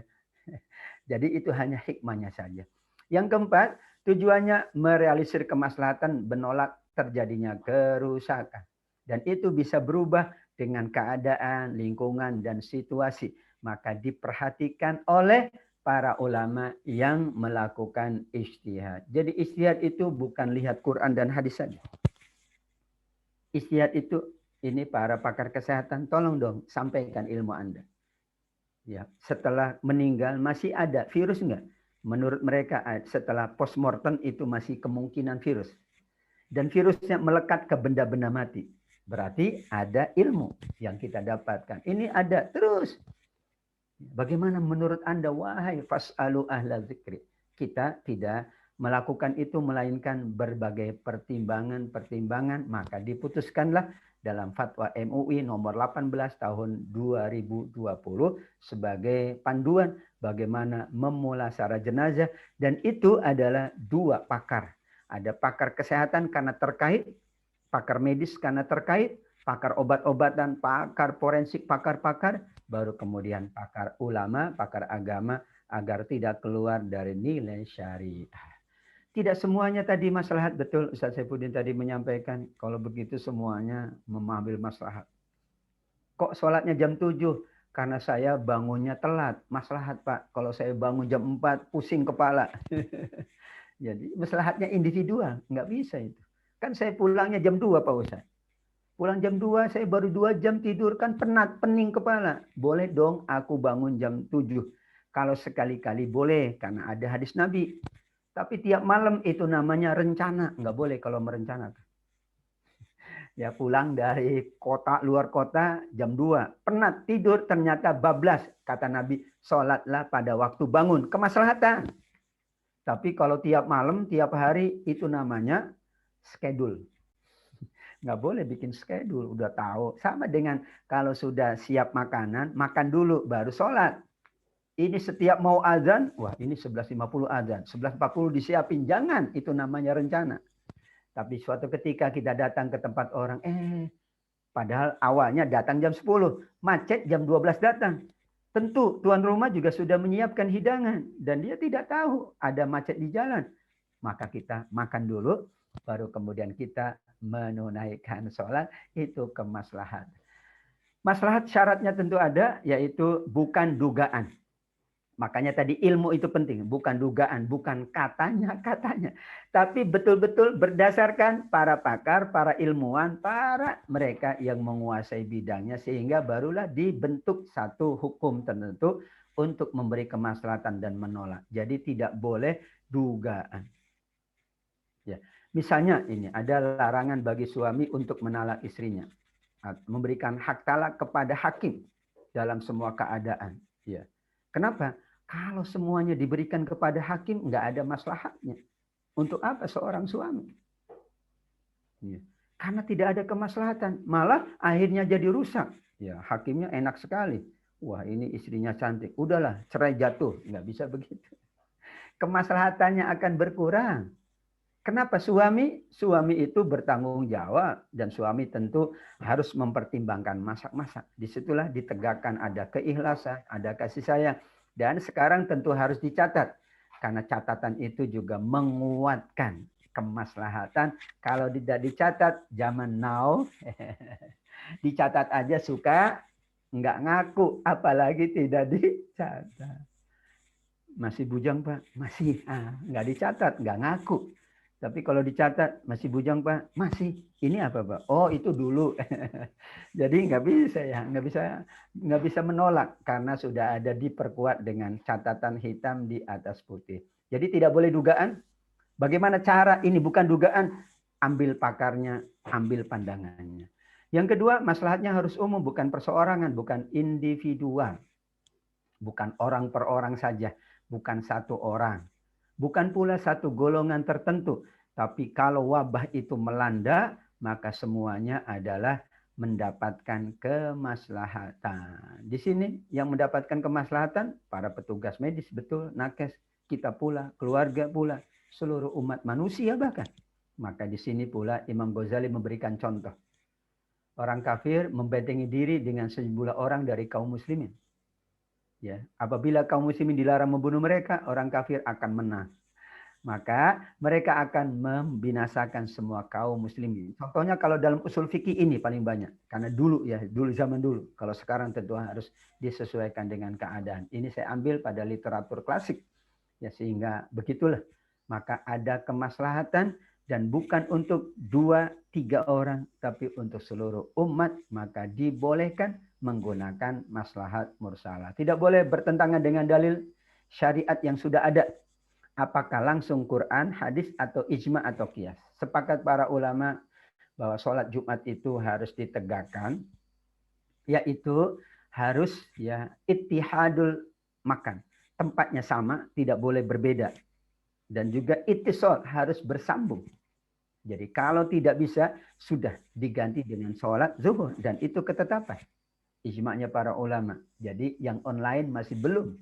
Jadi itu hanya hikmahnya saja. Yang keempat, tujuannya merealisir kemaslahatan menolak terjadinya kerusakan. Dan itu bisa berubah dengan keadaan, lingkungan, dan situasi. Maka diperhatikan oleh para ulama yang melakukan ijtihad. Jadi ijtihad itu bukan lihat Quran dan hadis saja. Ijtihad itu, ini para pakar kesehatan, tolong dong sampaikan ilmu Anda. Ya, setelah meninggal masih ada virus enggak? Menurut mereka setelah postmortem itu masih kemungkinan virus. Dan virusnya melekat ke benda-benda mati. Berarti ada ilmu yang kita dapatkan. Ini ada terus. Bagaimana menurut Anda? Wahai fas'alu ahla zikri. Kita tidak melakukan itu melainkan berbagai pertimbangan-pertimbangan. Maka diputuskanlah dalam fatwa MUI nomor 18 tahun 2020 sebagai panduan bagaimana memulasarah jenazah. Dan itu adalah dua pakar. Ada pakar kesehatan karena terkait, pakar medis karena terkait, pakar obat-obatan, pakar forensik, pakar-pakar, baru kemudian pakar ulama, pakar agama, agar tidak keluar dari nilai syariah. Tidak semuanya tadi maslahat, betul Ustaz Saifuddin tadi menyampaikan, kalau begitu semuanya mengambil maslahat. Kok sholatnya jam 7? Karena saya bangunnya telat. Maslahat Pak, kalau saya bangun jam 4, pusing kepala. Jadi maslahatnya individual, nggak bisa itu. Kan saya pulangnya jam 2 Pak Ustaz. Pulang jam 2, saya baru 2 jam tidur, kan penat, pening kepala. Boleh dong aku bangun jam 7. Kalau sekali-kali boleh, karena ada hadis Nabi. Tapi tiap malam itu namanya rencana. Nggak boleh kalau merencanakan. Ya pulang dari kota, luar kota, jam 2. Penat, tidur, ternyata bablas. Kata Nabi, sholatlah pada waktu bangun. Kemaslahatan. Tapi kalau tiap malam, tiap hari, itu namanya schedule. Nggak boleh bikin schedule, udah tahu. Sama dengan kalau sudah siap makanan, makan dulu, baru sholat. Ini setiap mau azan, wah ini 11.50 azan, 11.40 disiapin. Jangan, itu namanya rencana. Tapi suatu ketika kita datang ke tempat orang, padahal awalnya datang jam 10, macet jam 12 datang. Tentu tuan rumah juga sudah menyiapkan hidangan dan dia tidak tahu ada macet di jalan. Maka kita makan dulu, baru kemudian kita menunaikan sholat, itu kemaslahat. Maslahat syaratnya tentu ada, yaitu bukan dugaan. Makanya tadi ilmu itu penting, bukan dugaan, bukan katanya. Tapi betul-betul berdasarkan para pakar, para ilmuwan, para mereka yang menguasai bidangnya, sehingga barulah dibentuk satu hukum tertentu untuk memberi kemaslahatan dan menolak. Jadi tidak boleh dugaan. Ya. Misalnya ini, ada larangan bagi suami untuk menalak istrinya. Memberikan hak talak kepada hakim dalam semua keadaan. Ya. Kenapa? Kalau semuanya diberikan kepada hakim, nggak ada maslahatnya. Untuk apa seorang suami? Ya. Karena tidak ada kemaslahatan. Malah akhirnya jadi rusak. Ya, hakimnya enak sekali. Wah, ini istrinya cantik. Udahlah, cerai jatuh. Nggak bisa begitu. Kemaslahatannya akan berkurang. Kenapa suami? Suami itu bertanggung jawab. Dan suami tentu harus mempertimbangkan masak-masak. Disitulah ditegakkan ada keikhlasan, ada kasih sayang. Dan sekarang tentu harus dicatat. Karena catatan itu juga menguatkan kemaslahatan. Kalau tidak dicatat, zaman now, dicatat aja suka, nggak ngaku. Apalagi tidak dicatat. Masih bujang Pak? Masih. Nggak dicatat, nggak ngaku. Tapi kalau dicatat, masih bujang Pak? Masih. Ini apa Pak? Oh itu dulu. Jadi nggak bisa ya, nggak bisa menolak karena sudah ada diperkuat dengan catatan hitam di atas putih. Jadi tidak boleh dugaan. Bagaimana cara? Ini bukan dugaan. Ambil pakarnya, ambil pandangannya. Yang kedua, maslahatnya harus umum, bukan perseorangan, bukan individual. Bukan orang per orang saja, bukan satu orang. Bukan pula satu golongan tertentu. Tapi kalau wabah itu melanda, maka semuanya adalah mendapatkan kemaslahatan. Di sini yang mendapatkan kemaslahatan para petugas medis, betul, nakes, kita pula, keluarga pula, seluruh umat manusia bahkan. Maka di sini pula Imam Ghazali memberikan contoh. Orang kafir membentengi diri dengan sejumlah orang dari kaum muslimin. Ya, apabila kaum muslimin dilarang membunuh mereka, orang kafir akan menang. Maka mereka akan membinasakan semua kaum muslimin. Contohnya kalau dalam usul fikih ini paling banyak. Karena dulu ya, dulu zaman dulu. Kalau sekarang tentu harus disesuaikan dengan keadaan. Ini saya ambil pada literatur klasik. Ya, sehingga begitulah. Maka ada kemaslahatan dan bukan untuk 2-3 orang, tapi untuk seluruh umat. Maka dibolehkan menggunakan maslahat mursalah. Tidak boleh bertentangan dengan dalil syariat yang sudah ada. Apakah langsung Quran, hadis, atau ijma atau qiyas. Sepakat para ulama bahwa sholat Jumat itu harus ditegakkan, yaitu harus ya ittihadul makan. Tempatnya sama, tidak boleh berbeda. Dan juga ittisal harus bersambung. Jadi kalau tidak bisa, sudah diganti dengan sholat zuhur. Dan itu ketetapan. Ijma'nya para ulama. Jadi yang online masih belum.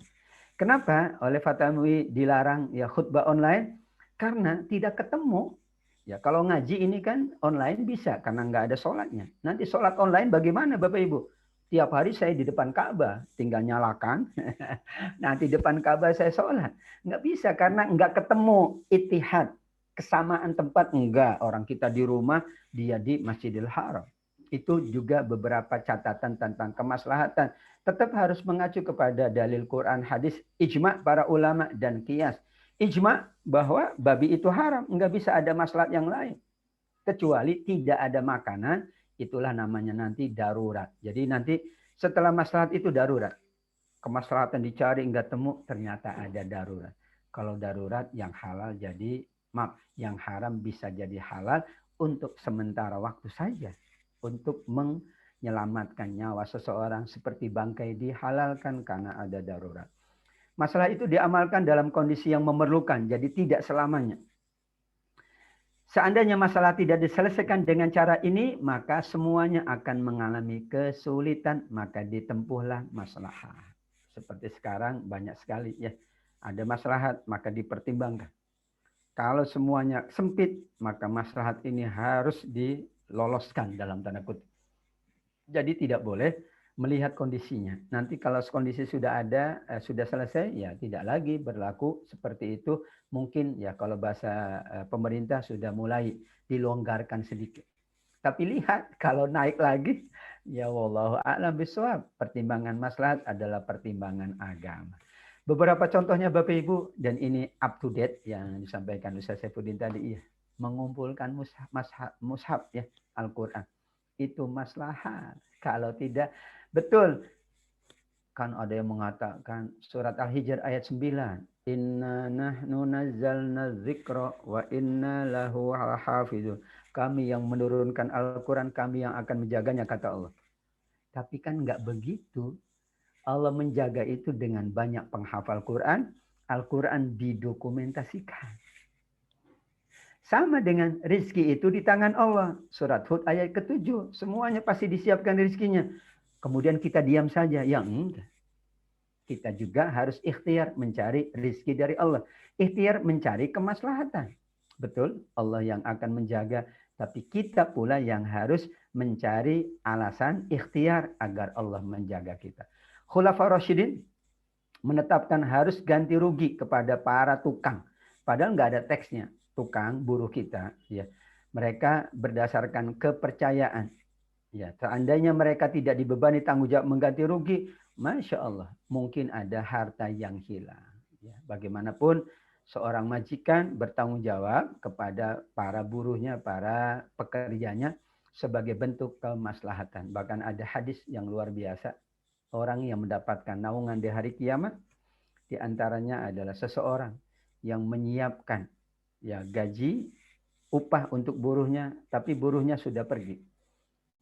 Kenapa oleh Fatwa MUI dilarang ya khutbah online? Karena tidak ketemu. Ya kalau ngaji ini kan online bisa karena nggak ada sholatnya. Nanti sholat online bagaimana Bapak Ibu? Tiap hari saya di depan Ka'bah, tinggal nyalakan. Nanti depan Ka'bah saya sholat. Nggak bisa karena nggak ketemu ittihad. Kesamaan tempat enggak. Orang kita di rumah, dia di Masjidil Haram. Itu juga beberapa catatan tentang kemaslahatan. Tetap harus mengacu kepada dalil Quran, hadis, ijma para ulama dan qiyas. Ijma bahwa babi itu haram, enggak bisa ada maslahat yang lain. Kecuali tidak ada makanan, itulah namanya nanti darurat. Jadi nanti setelah maslahat itu darurat. Kemaslahatan dicari enggak temu, ternyata ada darurat. Kalau darurat yang halal jadi yang haram bisa jadi halal untuk sementara waktu saja. Untuk menyelamatkan nyawa seseorang seperti bangkai dihalalkan karena ada darurat. Masalah itu diamalkan dalam kondisi yang memerlukan, jadi tidak selamanya. Seandainya masalah tidak diselesaikan dengan cara ini, maka semuanya akan mengalami kesulitan, maka ditempuhlah maslahat. Seperti sekarang banyak sekali ya, ada maslahat maka dipertimbangkan. Kalau semuanya sempit, maka maslahat ini harus diloloskan dalam tanda kutip. Jadi tidak boleh melihat kondisinya. Nanti kalau kondisi sudah ada, sudah selesai, ya tidak lagi berlaku seperti itu. Mungkin ya kalau bahasa pemerintah sudah mulai dilonggarkan sedikit. Tapi lihat kalau naik lagi, ya wallahu a'lam bishawab. Pertimbangan maslahat adalah pertimbangan agama. Beberapa contohnya Bapak Ibu, dan ini up to date yang disampaikan Ustaz Saifuddin tadi, ya, mengumpulkan mushaf ya Al-Quran. Itu maslahat. Kalau tidak, betul. Kan ada yang mengatakan surat Al-Hijr ayat 9. Inna nahnu nazzalna dzikra wa inna lahu hafizun. Kami yang menurunkan Al-Quran, kami yang akan menjaganya, kata Allah. Tapi kan enggak begitu. Allah menjaga itu dengan banyak penghafal Quran. Al-Quran didokumentasikan. Sama dengan rizki itu di tangan Allah. Surat Hud ayat ke-7. Semuanya pasti disiapkan rizkinya. Kemudian kita diam saja. Ya enggak. Kita juga harus ikhtiar mencari rizki dari Allah. Ikhtiar mencari kemaslahatan. Betul, Allah yang akan menjaga. Tapi kita pula yang harus mencari alasan ikhtiar agar Allah menjaga kita. Khulafaur Rasyidin menetapkan harus ganti rugi kepada para tukang. Padahal nggak ada teksnya. Tukang buruh kita, ya, mereka berdasarkan kepercayaan. Ya, seandainya mereka tidak dibebani tanggung jawab mengganti rugi, masya Allah, mungkin ada harta yang hilang. Ya, bagaimanapun seorang majikan bertanggung jawab kepada para buruhnya, para pekerjanya sebagai bentuk kemaslahatan. Bahkan ada hadis yang luar biasa, orang yang mendapatkan naungan di hari kiamat, di antaranya adalah seseorang yang menyiapkan ya gaji, upah untuk buruhnya, tapi buruhnya sudah pergi.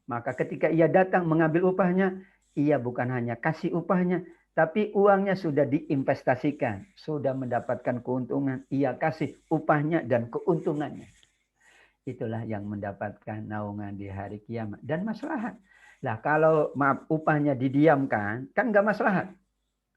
Maka ketika ia datang mengambil upahnya, ia bukan hanya kasih upahnya, tapi uangnya sudah diinvestasikan, sudah mendapatkan keuntungan, ia kasih upahnya dan keuntungannya. itulah yang mendapatkan naungan di hari kiamat dan maslahat. Lah kalau maaf upahnya didiamkan, kan nggak maslahat.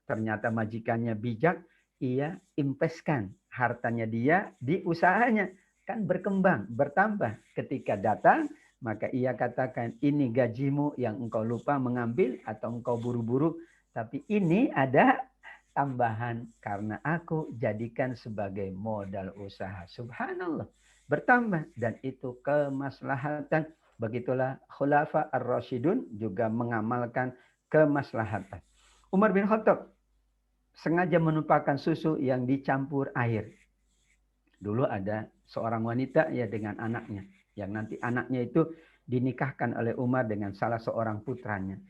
Ternyata majikannya bijak, ia investkan hartanya dia di usahanya, kan berkembang, bertambah. Ketika datang, maka ia katakan, ini gajimu yang engkau lupa mengambil atau engkau buru-buru, tapi ini ada tambahan karena aku jadikan sebagai modal usaha. Subhanallah, bertambah dan itu kemaslahatan. Begitulah Khulafa ar-Rasyidun juga mengamalkan kemaslahatan. Umar bin Khattab sengaja menumpahkan susu yang dicampur air. Dulu ada seorang wanita ya dengan anaknya, yang nanti anaknya itu dinikahkan oleh Umar dengan salah seorang putranya.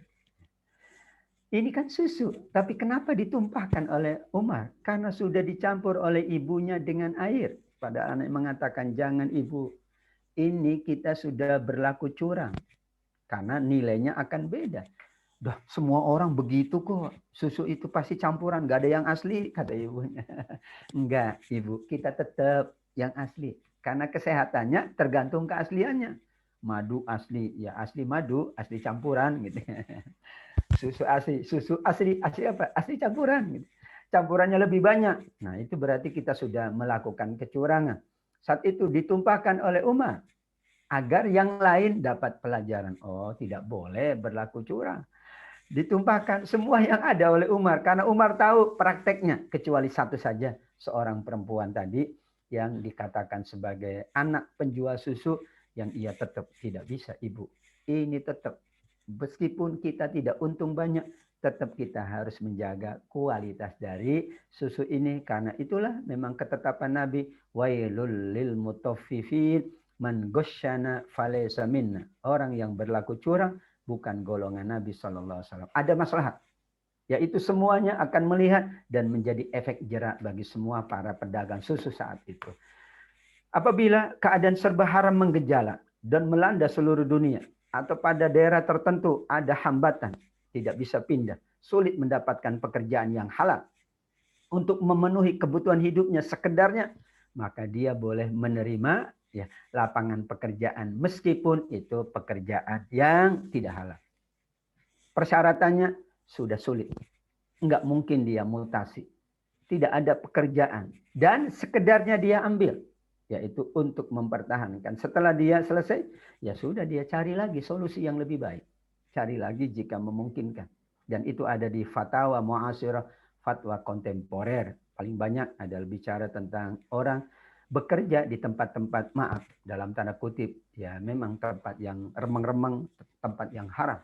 Ini kan susu, tapi kenapa ditumpahkan oleh Umar? Karena sudah dicampur oleh ibunya dengan air. Pada anak mengatakan, jangan ibu, ini kita sudah berlaku curang. Karena nilainya akan beda. Dah semua orang begitu kok. Susu itu pasti campuran, nggak ada yang asli, kata ibunya. Enggak, ibu, kita tetap yang asli. Karena kesehatannya tergantung keasliannya. Madu asli, ya asli madu, asli campuran gitu. Susu asli apa? Asli campuran gitu. Campurannya lebih banyak. Nah, itu berarti kita sudah melakukan kecurangan. Saat itu ditumpahkan oleh Umar agar yang lain dapat pelajaran. Oh, tidak boleh berlaku curang. Ditumpahkan semua yang ada oleh Umar. Karena Umar tahu prakteknya. Kecuali satu saja. Seorang perempuan tadi yang dikatakan sebagai anak penjual susu. Yang ia tetap tidak bisa, ibu. Ini tetap. Meskipun kita tidak untung banyak. Tetap kita harus menjaga kualitas dari susu ini. Karena itulah memang ketetapan Nabi. Wailul lil mutaffifin. Man ghasyana falaysa minna. Orang yang berlaku curang bukan golongan Nabi SAW. Ada maslahat. Yaitu semuanya akan melihat dan menjadi efek jerak bagi semua para pedagang susu saat itu. Apabila keadaan serba haram menggejala dan melanda seluruh dunia. Atau pada daerah tertentu ada hambatan. Tidak bisa pindah. Sulit mendapatkan pekerjaan yang halal. Untuk memenuhi kebutuhan hidupnya sekedarnya. Maka dia boleh menerima ya, lapangan pekerjaan meskipun itu pekerjaan yang tidak halal. Persyaratannya sudah sulit. Enggak mungkin dia mutasi. Tidak ada pekerjaan. Dan sekedarnya dia ambil. Yaitu untuk mempertahankan. Setelah dia selesai, ya sudah dia cari lagi solusi yang lebih baik. Cari lagi jika memungkinkan. Dan itu ada di fatwa mu'asirah, fatwa kontemporer. Paling banyak adalah bicara tentang orang bekerja di tempat-tempat, maaf, dalam tanda kutip, ya memang tempat yang remeng-remeng, tempat yang haram.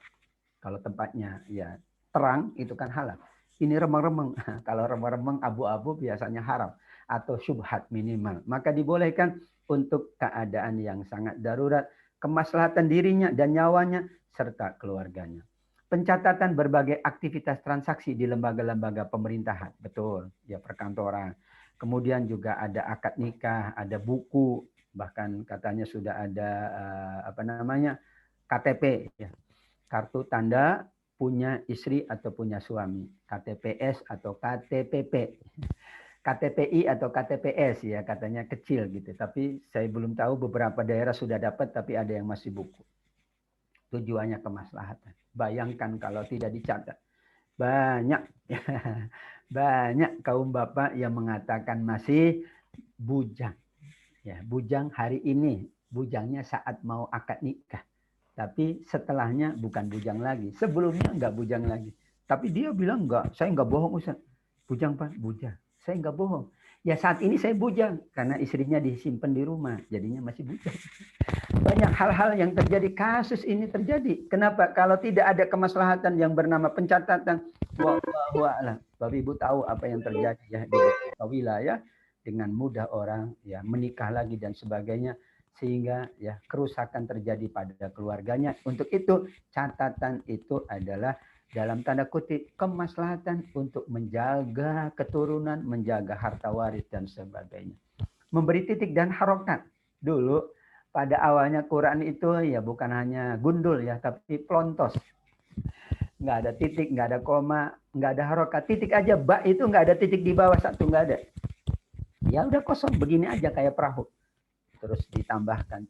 Kalau tempatnya ya terang, itu kan halal. Ini remeng-remeng. Kalau remeng-remeng, abu-abu biasanya haram. Atau syubhat minimal. Maka dibolehkan untuk keadaan yang sangat darurat, kemaslahatan dirinya dan nyawanya, serta keluarganya. Pencatatan berbagai aktivitas transaksi di lembaga-lembaga pemerintahan. Betul, ya perkantoran. Kemudian juga ada akad nikah, ada buku, bahkan katanya sudah ada KTP, ya. Kartu tanda punya istri atau punya suami, KTPS atau KTPP, KTPI atau KTPS ya katanya kecil gitu. Tapi saya belum tahu, beberapa daerah sudah dapat tapi ada yang masih buku. Tujuannya kemaslahatan. Bayangkan kalau tidak dicatat. Banyak kaum bapak yang mengatakan masih bujang. Ya, bujang hari ini, bujangnya saat mau akad nikah. Tapi setelahnya bukan bujang lagi. Sebelumnya enggak bujang lagi. Tapi dia bilang enggak, saya enggak bohong Ustaz. Bujang Pak, bujang. Saya enggak bohong. Ya saat ini saya bujang karena istrinya disimpan di rumah, jadinya masih bujang. Banyak hal-hal yang terjadi, kasus ini terjadi. Kenapa? Kalau tidak ada kemaslahatan yang bernama pencatatan, wallahu a'lam. Bapak Ibu tahu apa yang terjadi ya di beberapa wilayah, dengan mudah orang ya menikah lagi dan sebagainya, sehingga ya kerusakan terjadi pada keluarganya. Untuk itu catatan itu adalah dalam tanda kutip kemaslahatan untuk menjaga keturunan, menjaga harta waris dan sebagainya. Memberi titik dan harokat. Dulu pada awalnya Quran itu ya bukan hanya gundul ya, tapi plontos. Nggak ada titik, nggak ada koma, nggak ada harokat. Titik aja, ba itu nggak ada titik di bawah, satu nggak ada. Ya udah kosong, begini aja kayak perahu. terus ditambahkan.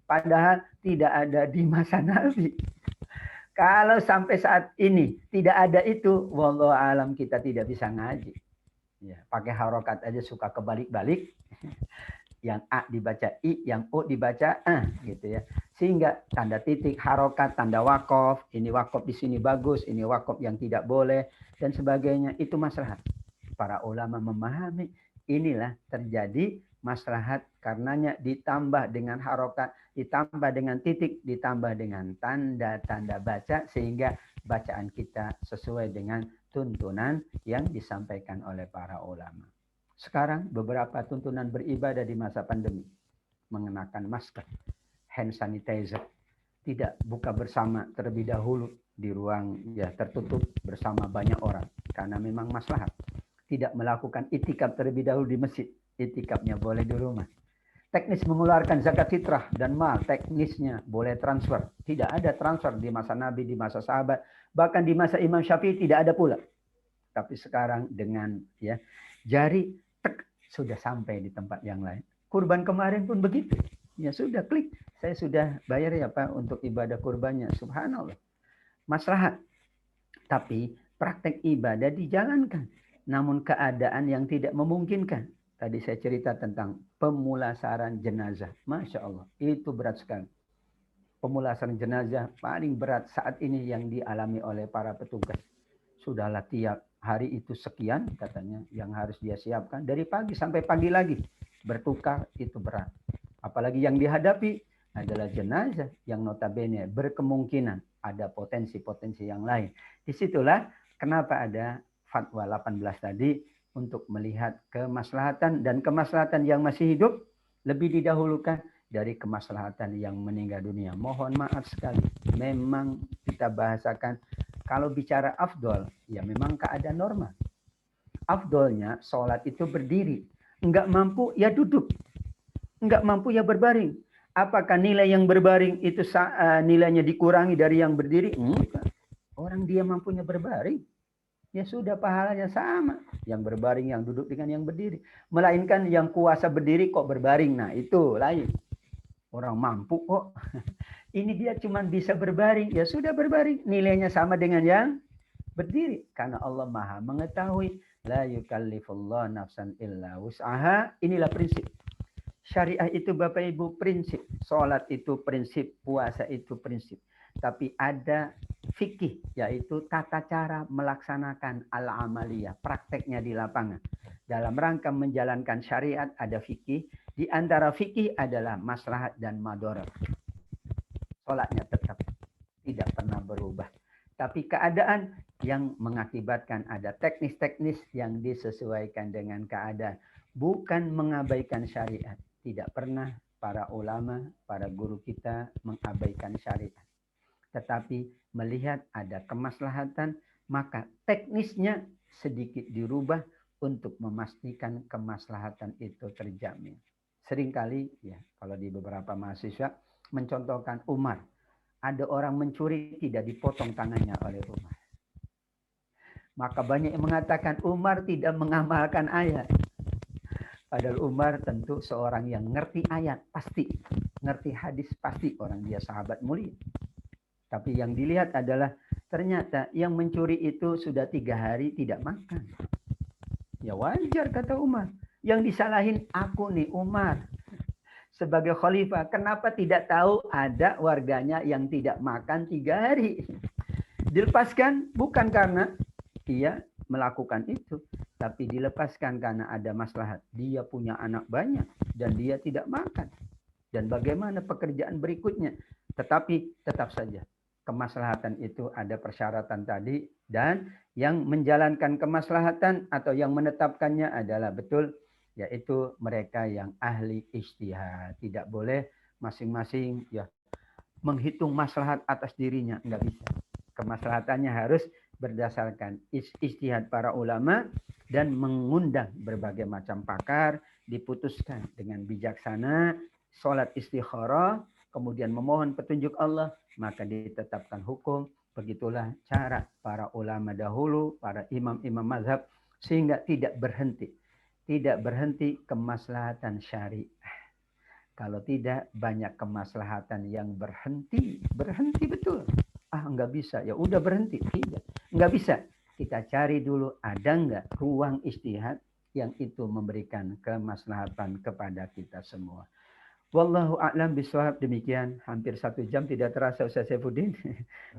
Padahal tidak ada di masa Nabi. Kalau sampai saat ini tidak ada itu, wallahu alam kita tidak bisa ngaji. Ya, pakai harokat aja suka kebalik-balik. Yang A dibaca I, yang O dibaca A, gitu ya. Sehingga tanda titik, harokat, tanda wakof, ini wakof di sini bagus, ini wakof yang tidak boleh, dan sebagainya. Itu maslahat. Para ulama memahami inilah terjadi maslahat karenanya ditambah dengan harokat, ditambah dengan titik, ditambah dengan tanda-tanda baca sehingga bacaan kita sesuai dengan tuntunan yang disampaikan oleh para ulama. Sekarang beberapa tuntunan beribadah di masa pandemi. Mengenakan masker, hand sanitizer, tidak buka bersama terlebih dahulu di ruang ya tertutup bersama banyak orang karena memang maslahat. Tidak melakukan itikaf terlebih dahulu di masjid, itikafnya boleh di rumah. Teknis mengeluarkan zakat fitrah dan mal, teknisnya boleh transfer. Tidak ada transfer di masa Nabi, di masa sahabat, bahkan di masa Imam Syafi'i tidak ada pula. Tapi sekarang dengan ya jari sudah sampai di tempat yang lain. Kurban kemarin pun begitu. Ya sudah klik, saya sudah bayar ya Pak untuk ibadah kurbannya. Subhanallah. Maslahat. Tapi praktek ibadah dijalankan. Namun keadaan yang tidak memungkinkan. Tadi saya cerita tentang pemulasaran jenazah. Masya Allah, itu berat sekali. Pemulasaran jenazah paling berat saat ini yang dialami oleh para petugas. Sudahlah tiap hari itu sekian katanya yang harus dia siapkan. Dari pagi sampai pagi lagi. Bertukar itu berat. Apalagi yang dihadapi adalah jenazah yang notabene berkemungkinan ada potensi-potensi yang lain. Disitulah kenapa ada fatwa 18 tadi untuk melihat kemaslahatan dan kemaslahatan yang masih hidup lebih didahulukan dari kemaslahatan yang meninggal dunia. Mohon maaf sekali. Memang kita bahasakan kalau bicara afdol, ya memang keadaan normal. Afdolnya sholat itu berdiri. Enggak mampu, ya duduk. Enggak mampu, ya berbaring. Apakah nilai yang berbaring itu nilainya dikurangi dari yang berdiri? Enggak. Orang dia mampunya berbaring. Ya sudah pahalanya sama. Yang berbaring, yang duduk dengan yang berdiri. Melainkan yang kuasa berdiri kok berbaring. Nah itu lain. Orang mampu kok. Ini dia cuma bisa berbaring. Ya sudah berbaring. Nilainya sama dengan yang berdiri. Karena Allah maha mengetahui. La yukallifullah nafsan illa wus'aha. Inilah prinsip. Syariah itu Bapak Ibu prinsip. Sholat itu prinsip. Puasa itu prinsip. Tapi ada fikih. Yaitu tata cara melaksanakan al-amaliyah. Prakteknya di lapangan. Dalam rangka menjalankan syariat ada fikih. Di antara fikih adalah maslahat dan madarat. Sholatnya tetap tidak pernah berubah. Tapi keadaan yang mengakibatkan ada teknis-teknis yang disesuaikan dengan keadaan. Bukan mengabaikan syariat. Tidak pernah para ulama, para guru kita mengabaikan syariat. Tetapi melihat ada kemaslahatan, maka teknisnya sedikit dirubah untuk memastikan kemaslahatan itu terjamin. Seringkali ya kalau di beberapa mahasiswa mencontohkan Umar. Ada orang mencuri tidak dipotong tangannya oleh Umar. Maka banyak yang mengatakan Umar tidak mengamalkan ayat. Padahal Umar tentu seorang yang ngerti ayat pasti. Ngerti hadis pasti orang dia sahabat mulia. Tapi yang dilihat adalah ternyata yang mencuri itu sudah 3 hari tidak makan. Ya wajar kata Umar. Yang disalahin aku nih Umar. Sebagai khalifah, kenapa tidak tahu ada warganya yang tidak makan 3 hari? Dilepaskan bukan karena dia melakukan itu, tapi dilepaskan karena ada maslahat. Dia punya anak banyak dan dia tidak makan. Dan bagaimana pekerjaan berikutnya? Tetapi tetap saja kemaslahatan itu ada persyaratan tadi dan yang menjalankan kemaslahatan atau yang menetapkannya adalah betul yaitu mereka yang ahli ijtihad. Tidak boleh masing-masing ya menghitung maslahat atas dirinya, enggak bisa. Kemaslahatannya harus berdasarkan ijtihad para ulama dan mengundang berbagai macam pakar, diputuskan dengan bijaksana, sholat istikharah, kemudian memohon petunjuk Allah, maka ditetapkan hukum. Begitulah cara para ulama dahulu, para imam-imam mazhab, sehingga tidak berhenti kemaslahatan syariah. Kalau tidak, banyak kemaslahatan yang berhenti betul. Nggak bisa, ya udah berhenti. Tidak, nggak bisa. Kita cari dulu ada nggak ruang istihad yang itu memberikan kemaslahatan kepada kita semua. Wallahu a'lam bishawab. Demikian hampir 1 jam tidak terasa Ustaz Saifuddin.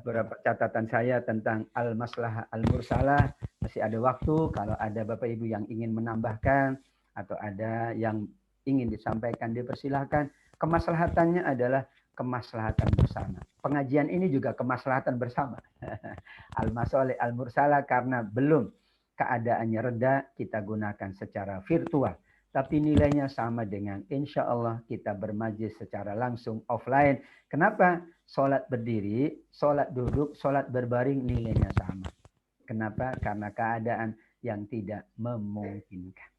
Beberapa catatan saya tentang al-maslahah al-mursalah. Masih ada waktu kalau ada Bapak Ibu yang ingin menambahkan atau ada yang ingin disampaikan dipersilahkan. Kemaslahatannya adalah kemaslahatan bersama. Pengajian ini juga kemaslahatan bersama. Al-masalih al-mursalah karena belum keadaannya reda kita gunakan secara virtual. Tapi nilainya sama dengan insya Allah kita bermajlis secara langsung offline. Kenapa? Sholat berdiri, sholat duduk, sholat berbaring nilainya sama. Kenapa? Karena keadaan yang tidak memungkinkan.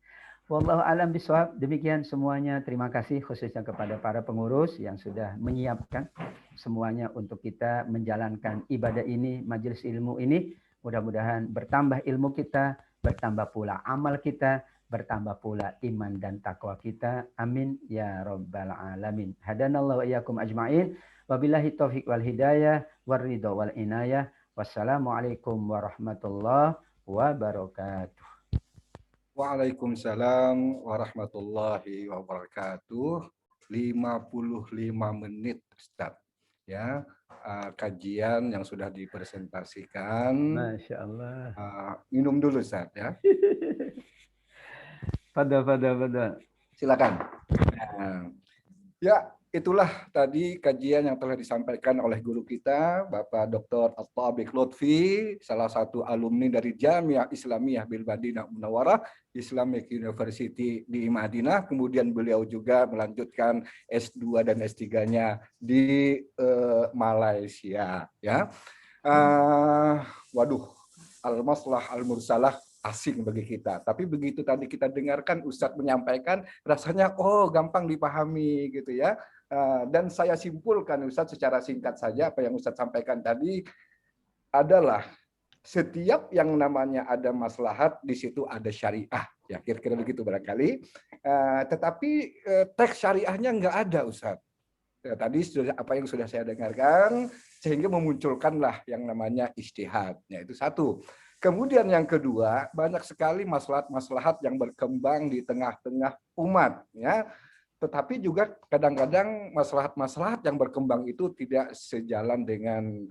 Wallahu alam bishawab. Demikian semuanya. Terima kasih khususnya kepada para pengurus yang sudah menyiapkan semuanya untuk kita menjalankan ibadah ini, majelis ilmu ini. Mudah-mudahan bertambah ilmu kita, bertambah pula amal kita, bertambah pula iman dan takwa kita. Amin ya rabbal alamin. Hadanallahu wa iyyakum ajmain. Wabillahi taufiq wal hidayah war ridha wal inayah. Wassalamualaikum warahmatullahi wabarakatuh. Waalaikumsalam warahmatullahi wabarakatuh. 55 menit Ustaz. Ya, kajian yang sudah dipresentasikan. Masya Allah. Minum dulu Ustaz ya. Pada. Silakan. Ya, itulah tadi kajian yang telah disampaikan oleh guru kita, Bapak Dr. At-Thabiq Lutfi, salah satu alumni dari Jamiah Islamiyah Bil Madinah Munawwarah, Islamic University di Madinah. Kemudian beliau juga melanjutkan S2 dan S3-nya di Malaysia. Ya, waduh, al-maslah al-mursalah asing bagi kita. Tapi begitu tadi kita dengarkan Ustadz menyampaikan, rasanya gampang dipahami gitu ya. Dan saya simpulkan Ustadz secara singkat saja apa yang Ustadz sampaikan tadi adalah setiap yang namanya ada maslahat di situ ada syariah. Ya kira-kira begitu barangkali. Tetapi teks syariahnya nggak ada Ustadz. Ya, tadi sudah apa yang sudah saya dengarkan sehingga memunculkanlah yang namanya ijtihad. Ya, itu satu. Kemudian yang kedua, banyak sekali maslahat-maslahat yang berkembang di tengah-tengah umat, ya. Tetapi juga kadang-kadang maslahat-maslahat yang berkembang itu tidak sejalan dengan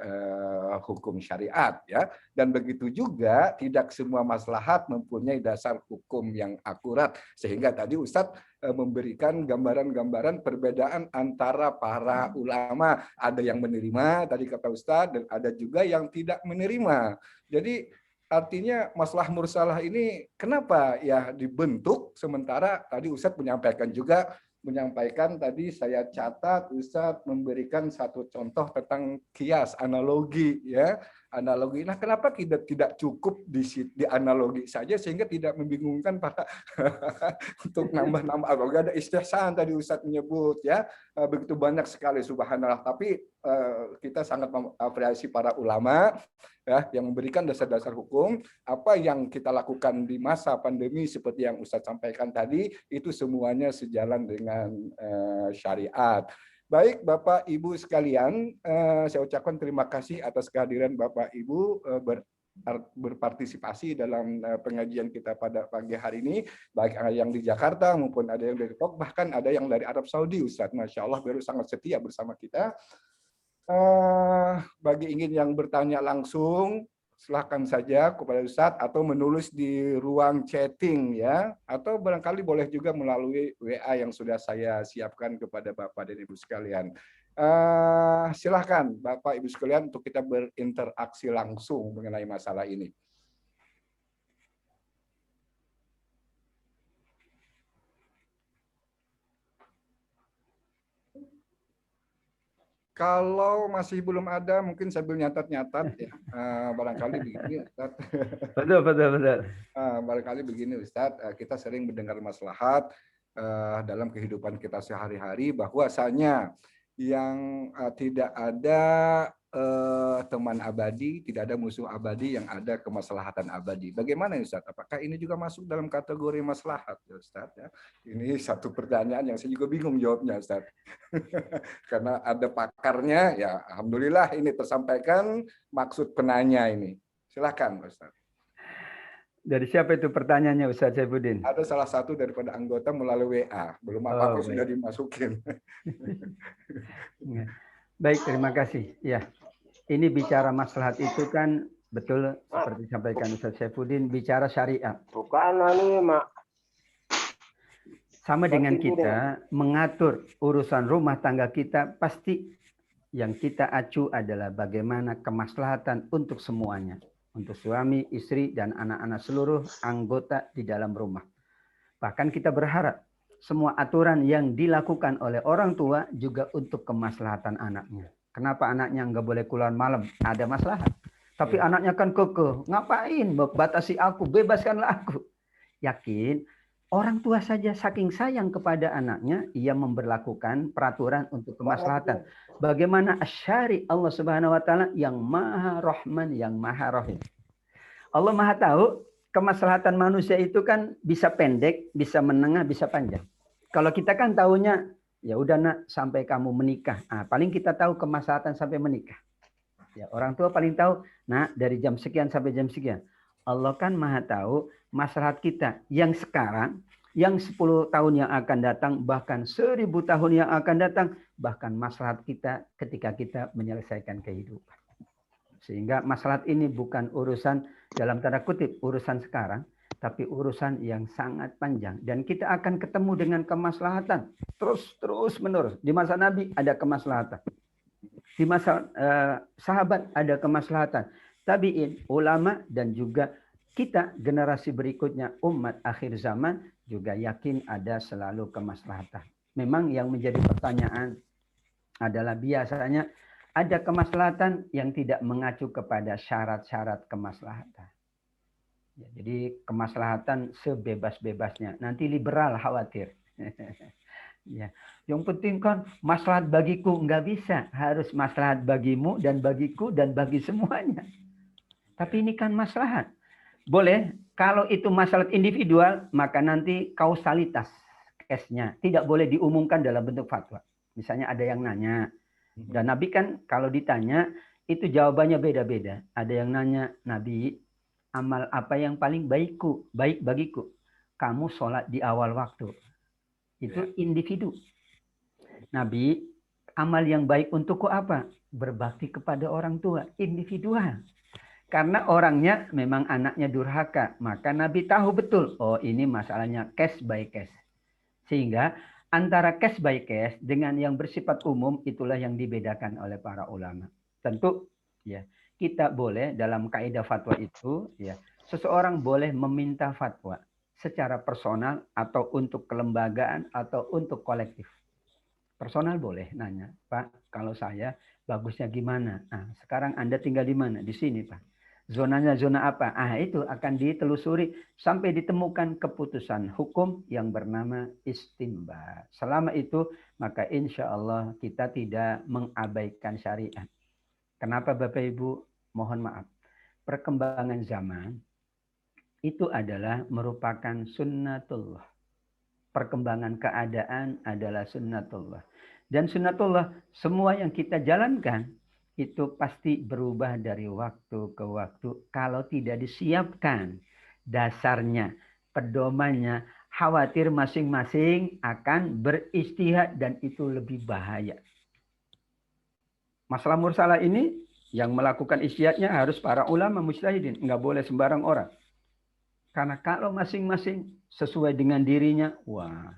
hukum syariat, ya. Dan begitu juga tidak semua maslahat mempunyai dasar hukum yang akurat. Sehingga tadi Ustadz memberikan gambaran-gambaran perbedaan antara para ulama. Ada yang menerima, tadi kata Ustadz, dan ada juga yang tidak menerima. Jadi artinya masalah mursalah ini kenapa ya dibentuk, sementara tadi Ustadz menyampaikan tadi saya catat Ustadz memberikan satu contoh tentang kias, analogi, ya, analogi. Nah, kenapa tidak cukup di analogi saja sehingga tidak membingungkan para untuk nambah-nambah? Kalau ada istihsan tadi Ustadz menyebut, ya, begitu banyak sekali subhanallah. Tapi kita sangat mengapresiasi para ulama, ya, yang memberikan dasar-dasar hukum. Apa yang kita lakukan di masa pandemi seperti yang Ustadz sampaikan tadi itu semuanya sejalan dengan syariat. Baik Bapak Ibu sekalian, saya ucapkan terima kasih atas kehadiran Bapak Ibu berpartisipasi dalam pengajian kita pada pagi hari ini, baik yang di Jakarta maupun ada yang dari Depok, bahkan ada yang dari Arab Saudi. Ustadz, Masya Allah, beliau sangat setia bersama kita. Bagi ingin yang bertanya langsung, silahkan saja kepada Ustadz atau menulis di ruang chatting, ya, atau barangkali boleh juga melalui WA yang sudah saya siapkan kepada Bapak dan Ibu sekalian. Silahkan Bapak Ibu sekalian untuk kita berinteraksi langsung mengenai masalah ini. Kalau masih belum ada, mungkin sambil nyatat-nyatat, ya. Barangkali begini, Ustaz. Betul. Barangkali begini, Ustaz. Kita sering mendengar maslahat dalam kehidupan kita sehari-hari, bahwasanya yang tidak ada teman abadi, tidak ada musuh abadi, yang ada kemaslahatan abadi. Bagaimana Ustaz? Apakah ini juga masuk dalam kategori maslahat ya Ustaz? Ya? Ini satu pertanyaan yang saya juga bingung jawabnya Ustaz. Karena ada pakarnya, ya alhamdulillah ini tersampaikan maksud penanya ini. Silakan Ustaz. Dari siapa itu pertanyaannya Ustaz Saifuddin? Ada salah satu daripada anggota melalui WA. Belum apa-apa sudah dimasukin. Baik, terima kasih. Ya, ini bicara maslahat itu kan betul seperti disampaikan Ustaz Saifuddin, bicara syariat. Bukan ini, Mak. Sama dengan kita mengatur urusan rumah tangga kita, pasti yang kita acu adalah bagaimana kemaslahatan untuk semuanya. Untuk suami, istri, dan anak-anak seluruh anggota di dalam rumah. Bahkan kita berharap semua aturan yang dilakukan oleh orang tua juga untuk kemaslahatan anaknya. Kenapa anaknya nggak boleh keluar malam? Ada maslahat. Tapi anaknya kan kekeh. Ngapain? Batasi aku, bebaskanlah aku. Yakin, orang tua saja saking sayang kepada anaknya, ia memberlakukan peraturan untuk kemaslahatan. Bagaimana asyari Allah Subhanahu wa taala yang Maha Rahman, yang Maha Rahim. Allah Maha tahu kemaslahatan manusia itu kan bisa pendek, bisa menengah, bisa panjang. Kalau kita kan tahunya ya udah nak sampai kamu menikah. Nah, paling kita tahu kemaslahatan sampai menikah. Ya, orang tua paling tahu, nah dari jam sekian sampai jam sekian. Allah kan Maha tahu maslahat kita yang sekarang, yang 10 tahun yang akan datang, bahkan 1000 tahun yang akan datang, bahkan maslahat kita ketika kita menyelesaikan kehidupan. Sehingga maslahat ini bukan urusan dalam tanda kutip urusan sekarang, tapi urusan yang sangat panjang. Dan kita akan ketemu dengan kemaslahatan terus menerus. Di masa Nabi ada kemaslahatan. Di masa sahabat ada kemaslahatan. Tabi'in, ulama, dan juga kita generasi berikutnya umat akhir zaman juga yakin ada selalu kemaslahatan. Memang yang menjadi pertanyaan adalah biasanya ada kemaslahatan yang tidak mengacu kepada syarat-syarat kemaslahatan. Ya, jadi kemaslahatan sebebas-bebasnya. Nanti liberal khawatir. Ya, yang penting kan maslahat bagiku, nggak bisa. Harus maslahat bagimu dan bagiku dan bagi semuanya. Tapi ini kan maslahat. Boleh, kalau itu masalah individual, maka nanti kausalitas case-nya tidak boleh diumumkan dalam bentuk fatwa. Misalnya ada yang nanya, dan Nabi kan kalau ditanya, itu jawabannya beda-beda. Ada yang nanya, Nabi, amal apa yang paling baik bagiku? Kamu sholat di awal waktu. Itu individu. Nabi, amal yang baik untukku apa? Berbakti kepada orang tua, individual. Karena orangnya memang anaknya durhaka, maka Nabi tahu betul, oh ini masalahnya case by case. Sehingga antara case by case dengan yang bersifat umum itulah yang dibedakan oleh para ulama. Tentu ya, kita boleh dalam kaidah fatwa itu ya, seseorang boleh meminta fatwa secara personal atau untuk kelembagaan atau untuk kolektif. Personal boleh nanya, Pak, kalau saya bagusnya gimana? Nah, sekarang Anda tinggal di mana? Di sini, Pak. Zonanya zona apa? Itu akan ditelusuri sampai ditemukan keputusan hukum yang bernama istimbat. Selama itu, maka insya Allah kita tidak mengabaikan syariat. Kenapa Bapak Ibu? Mohon maaf. Perkembangan zaman itu adalah merupakan sunnatullah. Perkembangan keadaan adalah sunnatullah. Dan sunnatullah, semua yang kita jalankan, itu pasti berubah dari waktu ke waktu. Kalau tidak disiapkan dasarnya, pedomannya, khawatir masing-masing akan beristihad dan itu lebih bahaya. Masalah mursalah ini yang melakukan istihadnya harus para ulama mujtahidin. Nggak boleh sembarang orang. Karena kalau masing-masing sesuai dengan dirinya, wah,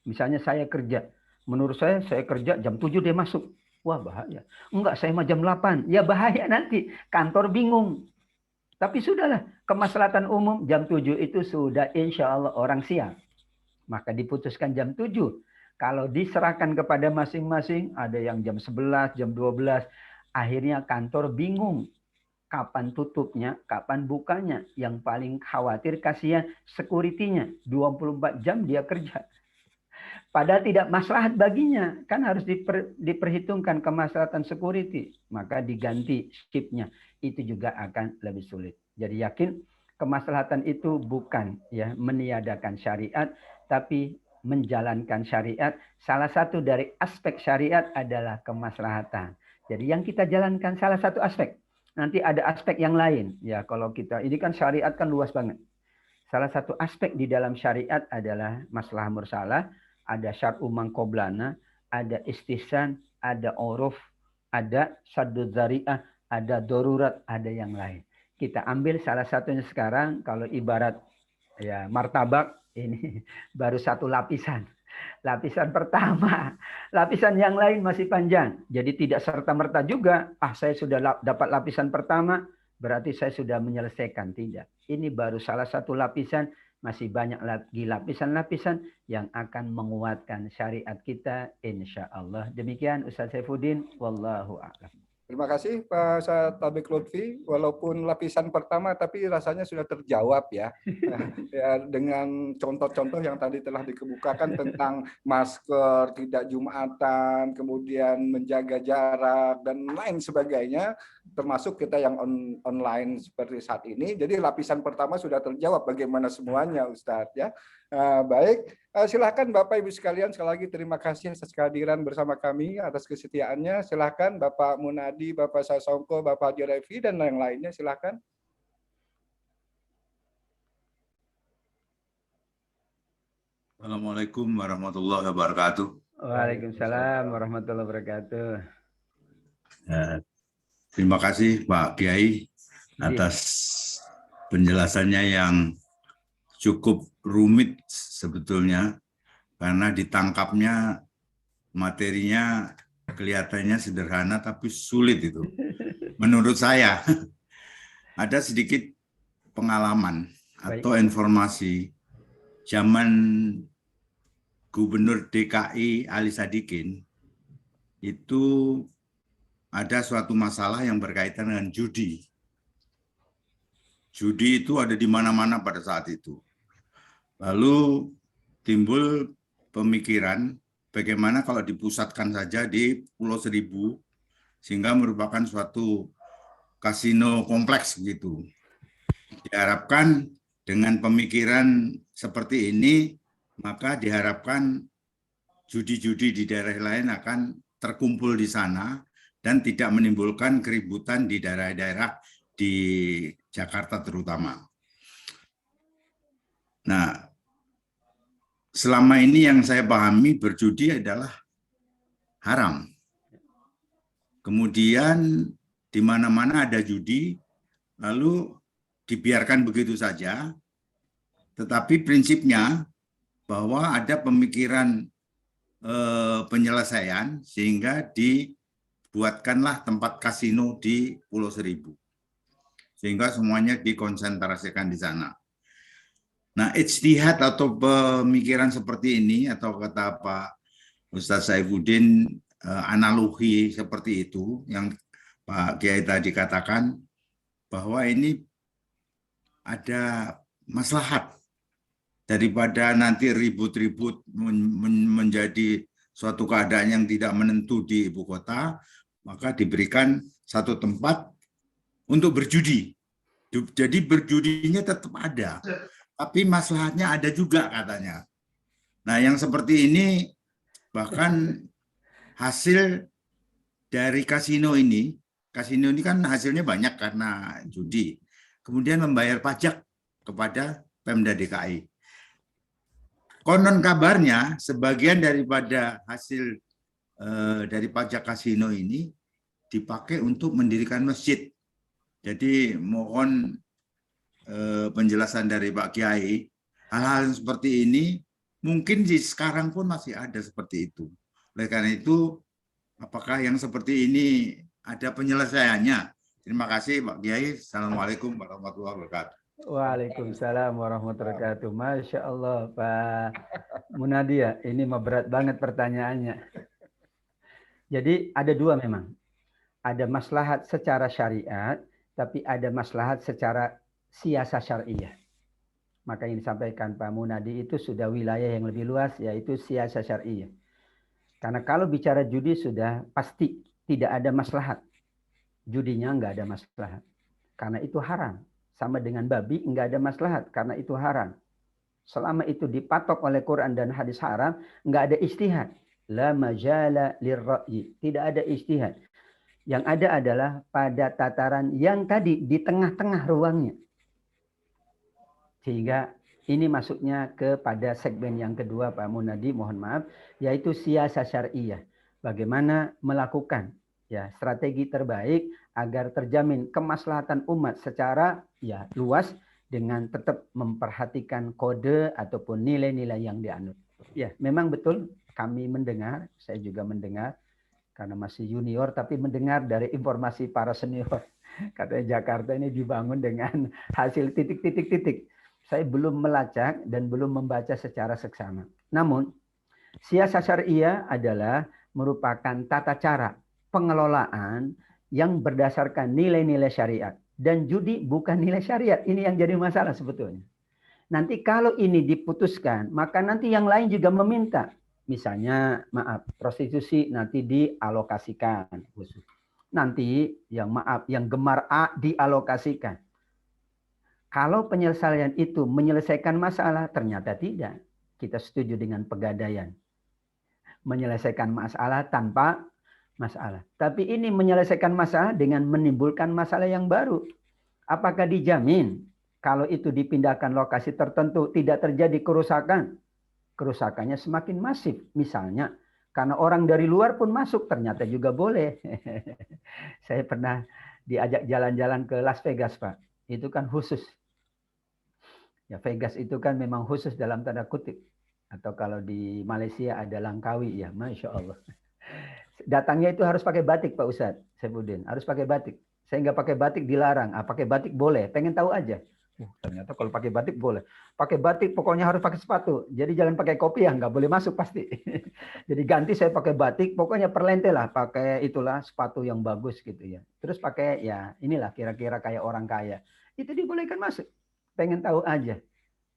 misalnya saya kerja. Menurut saya kerja jam 7 dia masuk. Wah bahaya. Enggak, saya mah jam 8. Ya bahaya nanti. Kantor bingung. Tapi sudahlah. Kemaslahatan umum jam 7 itu sudah insya Allah orang siap. Maka diputuskan jam 7. Kalau diserahkan kepada masing-masing. Ada yang jam 11, jam 12. Akhirnya kantor bingung. Kapan tutupnya, kapan bukanya. Yang paling khawatir kasihan security-nya. 24 jam dia kerja. Padahal tidak maslahat baginya, kan harus diperhitungkan kemaslahatan security, maka diganti skipnya, itu juga akan lebih sulit. Jadi yakin kemaslahatan itu bukan ya meniadakan syariat, tapi menjalankan syariat. Salah satu dari aspek syariat adalah kemaslahatan. Jadi yang kita jalankan salah satu aspek. Nanti ada aspek yang lain. Ya kalau kita ini kan syariat kan luas banget. Salah satu aspek di dalam syariat adalah masalah mursalah, ada syar'u mangkoblana, ada istihsan, ada uruf, ada saddud dzari'ah, ada darurat, ada yang lain. Kita ambil salah satunya sekarang, kalau ibarat ya martabak ini baru satu lapisan. Lapisan pertama, lapisan yang lain masih panjang. Jadi tidak serta-merta juga, saya sudah dapat lapisan pertama, berarti saya sudah menyelesaikan. Tidak. Ini baru salah satu lapisan, masih banyak lagi lapisan-lapisan yang akan menguatkan syariat kita, insya Allah. Demikian Ustaz Saifuddin, wallahu a'lam. Terima kasih Pak Ustadz Taufik Lutfi. Walaupun lapisan pertama, tapi rasanya sudah terjawab ya. Ya dengan contoh-contoh yang tadi telah dikemukakan tentang masker, tidak Jumatan, kemudian menjaga jarak, dan lain sebagainya, termasuk kita yang online seperti saat ini. Jadi lapisan pertama sudah terjawab bagaimana semuanya Ustadz ya. Baik, silakan Bapak Ibu sekalian, sekali lagi terima kasih atas kehadiran bersama kami, atas kesetiaannya. Silakan Bapak Munadi, Bapak Sasongko, Bapak Haji Revi, dan yang lainnya silakan. Assalamualaikum warahmatullahi wabarakatuh. Waalaikumsalam warahmatullahi wabarakatuh. Terima kasih Pak Kiai atas penjelasannya yang cukup rumit sebetulnya, karena ditangkapnya materinya kelihatannya sederhana tapi sulit itu. Menurut saya ada sedikit pengalaman atau informasi zaman Gubernur DKI Ali Sadikin itu ada suatu masalah yang berkaitan dengan judi. Judi itu ada di mana-mana pada saat itu. Lalu timbul pemikiran bagaimana kalau dipusatkan saja di Pulau Seribu, sehingga merupakan suatu kasino kompleks gitu. Diharapkan dengan pemikiran seperti ini, maka diharapkan judi-judi di daerah lain akan terkumpul di sana dan tidak menimbulkan keributan di daerah-daerah di Jakarta terutama. Nah, selama ini yang saya pahami berjudi adalah haram. Kemudian di mana-mana ada judi, lalu dibiarkan begitu saja, tetapi prinsipnya bahwa ada pemikiran penyelesaian sehingga dibuatkanlah tempat kasino di Pulau Seribu, sehingga semuanya dikonsentrasikan di sana. Nah, ijtihad atau pemikiran seperti ini, atau kata Pak Ustaz Saifuddin, analogi seperti itu yang Pak Kiai tadi katakan, bahwa ini ada maslahat daripada nanti ribut-ribut menjadi suatu keadaan yang tidak menentu di ibu kota, maka diberikan satu tempat untuk berjudi. Jadi berjudinya tetap ada, tapi maslahatnya ada juga katanya. Nah, yang seperti ini bahkan hasil dari kasino ini kan hasilnya banyak karena judi. Kemudian membayar pajak kepada Pemda DKI. Konon kabarnya sebagian daripada hasil dari pajak kasino ini dipakai untuk mendirikan masjid. Jadi mohon penjelasan dari Pak Kiai, hal-hal seperti ini mungkin di sekarang pun masih ada seperti itu. Oleh karena itu, apakah yang seperti ini ada penyelesaiannya? Terima kasih Pak Kiai. Assalamualaikum warahmatullahi wabarakatuh. Waalaikumsalam warahmatullahi wabarakatuh. Masya Allah Pak Munadi, ini mah berat banget pertanyaannya. Jadi ada dua memang. Ada maslahat secara syariat, tapi ada maslahat secara siasah syariah. Maka yang disampaikan Pak Munadi itu sudah wilayah yang lebih luas, yaitu siasa syariah. Karena kalau bicara judi sudah pasti tidak ada maslahat. Judinya nggak ada maslahat. Karena itu haram. Sama dengan babi nggak ada maslahat karena itu haram. Selama itu dipatok oleh Quran dan hadis haram, nggak ada ijtihad. La majala lirra'yi. Tidak ada ijtihad. Yang ada adalah pada tataran yang tadi di tengah-tengah ruangnya. Sehingga ini masuknya kepada segmen yang kedua Pak Munadi, mohon maaf, yaitu siasa syariah. Bagaimana melakukan ya strategi terbaik agar terjamin kemaslahatan umat secara ya luas dengan tetap memperhatikan kode ataupun nilai-nilai yang dianut. Ya, memang betul kami mendengar, saya juga mendengar karena masih junior tapi mendengar dari informasi para senior. Katanya Jakarta ini dibangun dengan hasil titik-titik-titik. Saya belum melacak dan belum membaca secara seksama. Namun, siasa syariah adalah merupakan tata cara pengelolaan yang berdasarkan nilai-nilai syariat. Dan judi bukan nilai syariat. Ini yang jadi masalah sebetulnya. Nanti kalau ini diputuskan, maka nanti yang lain juga meminta. Misalnya, maaf, prostitusi nanti dialokasikan. Nanti yang gemar A dialokasikan. Kalau penyelesaian itu menyelesaikan masalah, ternyata tidak. Kita setuju dengan pegadaian. Menyelesaikan masalah tanpa masalah. Tapi ini menyelesaikan masalah dengan menimbulkan masalah yang baru. Apakah dijamin kalau itu dipindahkan lokasi tertentu tidak terjadi kerusakan? Kerusakannya semakin masif. Misalnya, karena orang dari luar pun masuk, ternyata juga boleh. Saya pernah diajak jalan-jalan ke Las Vegas, Pak. Itu kan khusus. Ya, Vegas itu kan memang khusus dalam tanda kutip. Atau kalau di Malaysia ada Langkawi, ya Masya Allah. Datangnya itu harus pakai batik Pak Ustadz Saifuddin. Harus pakai batik. Saya nggak pakai batik dilarang. Pakai batik boleh. Pengen tahu aja. Ternyata kalau pakai batik boleh. Pakai batik pokoknya harus pakai sepatu. Jadi jangan pakai kopi ya, nggak boleh masuk pasti. Jadi ganti saya pakai batik. Pokoknya perlente lah. Pakai itulah sepatu yang bagus gitu ya. Terus pakai ya inilah kira-kira kayak orang kaya. Itu dibolehkan masuk. Pengen tahu aja.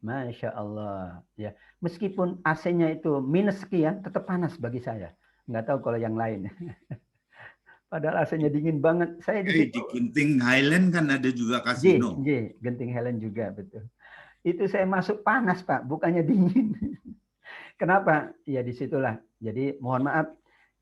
Masya Allah. Ya, meskipun AC-nya itu minus sekian, tetap panas bagi saya. Nggak tahu kalau yang lain. Padahal AC-nya dingin banget. Saya di Genting Highland kan ada juga kasino. Genting Highland juga, betul. Itu saya masuk panas, Pak. Bukannya dingin. Kenapa? Ya disitulah. Jadi mohon maaf.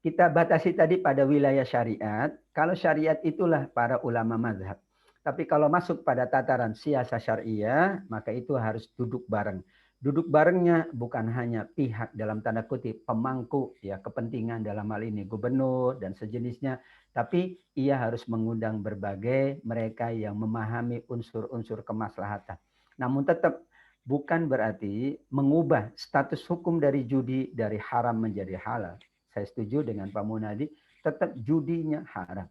Kita batasi tadi pada wilayah syariat. Kalau syariat itulah para ulama mazhab. Tapi kalau masuk pada tataran siasa syariah, maka itu harus duduk bareng. Duduk barengnya bukan hanya pihak dalam tanda kutip pemangku ya kepentingan dalam hal ini gubernur dan sejenisnya, tapi ia harus mengundang berbagai mereka yang memahami unsur-unsur kemaslahatan. Namun tetap bukan berarti mengubah status hukum dari judi dari haram menjadi halal. Saya setuju dengan Pak Munadi, tetap judinya haram.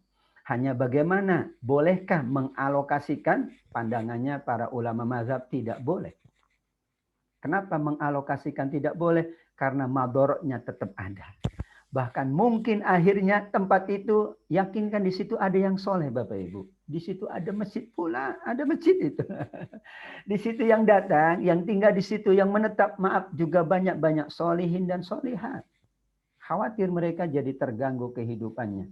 Hanya bagaimana bolehkah mengalokasikan, pandangannya para ulama mazhab tidak boleh. Kenapa mengalokasikan tidak boleh? Karena madorotnya tetap ada. Bahkan mungkin akhirnya tempat itu, yakinkan di situ ada yang soleh Bapak Ibu. Di situ ada masjid pula, ada masjid itu. Di situ yang datang, yang tinggal di situ, yang menetap, maaf juga banyak-banyak solihin dan solihat. Khawatir mereka jadi terganggu kehidupannya.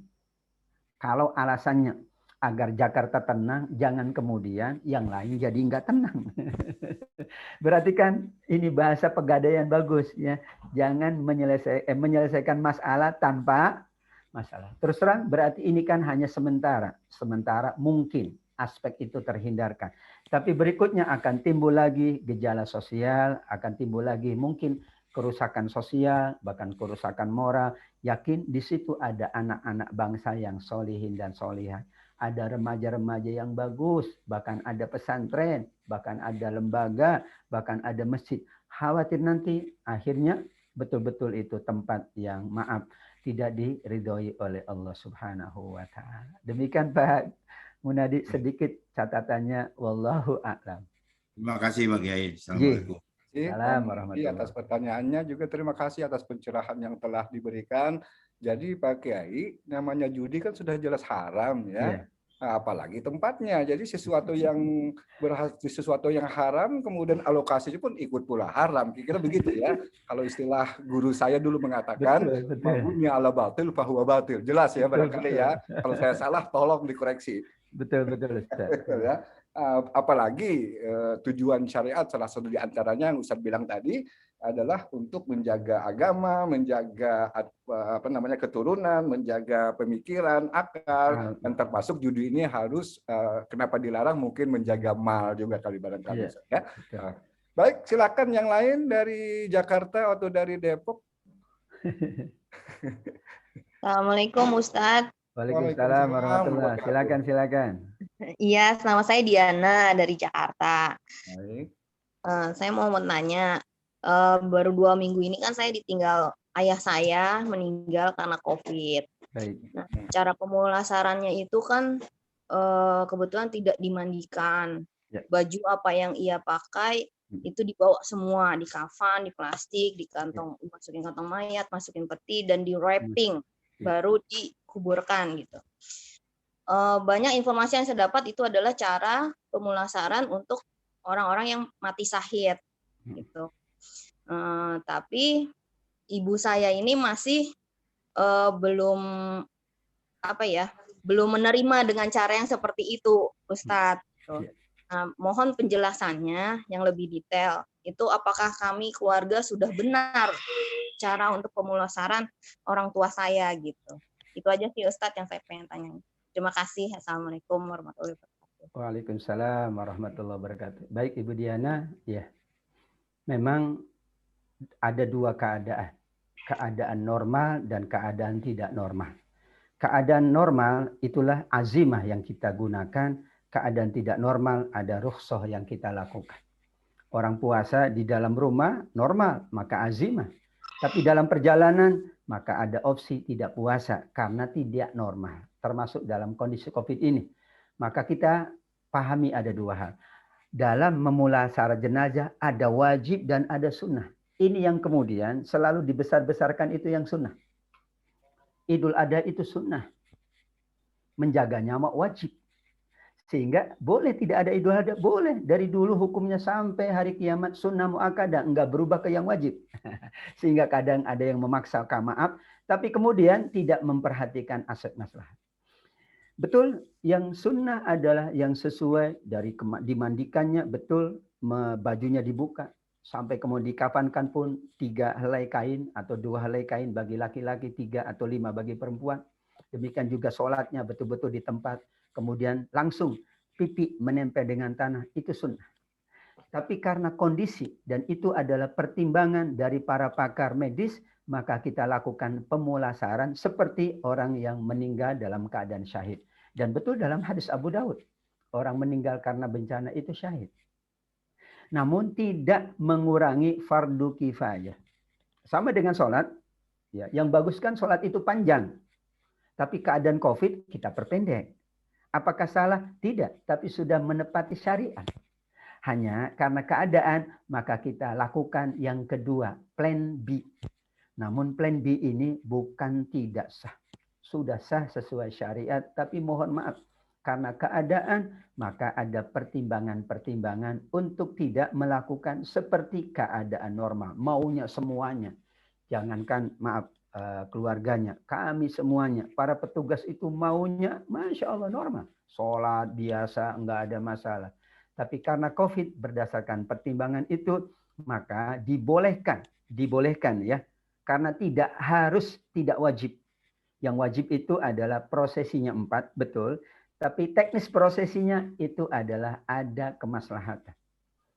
Kalau alasannya agar Jakarta tenang, jangan kemudian yang lain jadi nggak tenang. Berarti kan ini bahasa pegadaian bagus ya. Jangan menyelesaikan masalah tanpa masalah. Terus terang berarti ini kan hanya sementara. Sementara mungkin aspek itu terhindarkan. Tapi berikutnya akan timbul lagi gejala sosial, akan timbul lagi mungkin kerusakan sosial, bahkan kerusakan moral. Yakin di situ ada anak-anak bangsa yang solihin dan solihah. Ada remaja-remaja yang bagus, bahkan ada pesantren, bahkan ada lembaga, bahkan ada masjid. Khawatir nanti akhirnya betul-betul itu tempat yang maaf tidak diridhoi oleh Allah Subhanahu wa taala. Demikian Pak Munadi sedikit catatannya, wallahu a'lam. Terima kasih Pak Kiai. Assalamualaikum. Atas pertanyaannya juga terima kasih atas pencerahan yang telah diberikan. Jadi Pak Kiai, namanya judi kan sudah jelas haram ya. Nah, apalagi tempatnya. Jadi sesuatu yang sesuatu yang haram, kemudian alokasinya pun ikut pula haram. Kira-kira begitu ya. Kalau istilah guru saya dulu mengatakan, Betul, betul. "Mabunya ala batil, fahuwa batil." Jelas ya Betul, barangkali betul. ya. Kalau saya salah, tolong dikoreksi. Betul, betul, Ustaz. Ya. Apalagi tujuan syariat salah satu di antaranya yang Ustaz bilang tadi adalah untuk menjaga agama, menjaga keturunan, menjaga pemikiran, akal, dan termasuk judi ini harus kenapa dilarang mungkin menjaga mal juga kali barangkali Iya, ya. betul. Baik, silakan yang lain dari Jakarta atau dari Depok. Assalamualaikum Ustadz. Waalaikumsalam warahmatullahi wabarakatuh. Silakan, silakan. Iya, nama saya Diana dari Jakarta. Baik. Saya mau tanya, baru 2 minggu ini kan saya ditinggal ayah saya meninggal karena COVID. Baik. Nah, cara pemulasarannya itu kan kebetulan tidak dimandikan. Ya. Baju apa yang ia pakai itu dibawa semua, di kafan, di plastik, di kantong, masukin kantong mayat, masukin peti, dan di wrapping, baru dikuburkan gitu. Banyak informasi yang saya dapat itu adalah cara pemulasaran untuk orang-orang yang mati syahid gitu. Tapi ibu saya ini masih belum menerima dengan cara yang seperti itu, Ustadz. Mohon penjelasannya yang lebih detail. Itu apakah kami keluarga sudah benar cara untuk pemulasaran orang tua saya gitu. Itu aja sih Ustadz yang saya pengen tanya. Terima kasih. Assalamualaikum warahmatullahi wabarakatuh. Waalaikumsalam warahmatullahi wabarakatuh. Baik Ibu Diana, ya. Memang ada dua keadaan. Keadaan normal dan keadaan tidak normal. Keadaan normal itulah azimah yang kita gunakan. Keadaan tidak normal ada rukhsah yang kita lakukan. Orang puasa di dalam rumah normal, maka azimah. Tapi dalam perjalanan, maka ada opsi tidak puasa karena tidak normal. Termasuk dalam kondisi COVID ini. Maka kita pahami ada dua hal. Dalam memulasarah jenazah ada wajib dan ada sunnah. Ini yang kemudian selalu dibesar-besarkan itu yang sunnah. Idul Adha itu sunnah. Menjaga nyawa wajib. Sehingga boleh tidak ada Idul Adha, boleh. Dari dulu hukumnya sampai hari kiamat sunnah muakkadah, enggak berubah ke yang wajib. Sehingga kadang ada yang memaksakan maaf, tapi kemudian tidak memperhatikan aspek maslahat. Betul, yang sunnah adalah yang sesuai dari dimandikannya, betul, bajunya dibuka. Sampai kemudian dikafankan pun 3 helai kain atau 2 helai kain bagi laki-laki, 3 atau 5 bagi perempuan. Demikian juga sholatnya betul-betul di tempat. Kemudian langsung pipi menempel dengan tanah, itu sunnah. Tapi karena kondisi dan itu adalah pertimbangan dari para pakar medis, maka kita lakukan pemulasaran seperti orang yang meninggal dalam keadaan syahid. Dan betul dalam hadis Abu Daud, orang meninggal karena bencana itu syahid. Namun tidak mengurangi fardu kifayah. Sama dengan sholat, ya, yang bagus kan sholat itu panjang. Tapi keadaan COVID kita perpendek. Apakah salah? Tidak, tapi sudah menepati syariat. Hanya karena keadaan, maka kita lakukan yang kedua, plan B. Namun plan B ini bukan tidak sah. Sudah sah sesuai syariat, tapi mohon maaf. Karena keadaan, maka ada pertimbangan-pertimbangan untuk tidak melakukan seperti keadaan normal. Maunya semuanya. Jangankan, maaf, keluarganya, kami semuanya, para petugas itu maunya, Masya Allah normal. Sholat biasa, enggak ada masalah. Tapi karena COVID berdasarkan pertimbangan itu, maka dibolehkan ya. Karena tidak harus, tidak wajib. Yang wajib itu adalah prosesinya 4, betul. Tapi teknis prosesinya itu adalah ada kemaslahatan.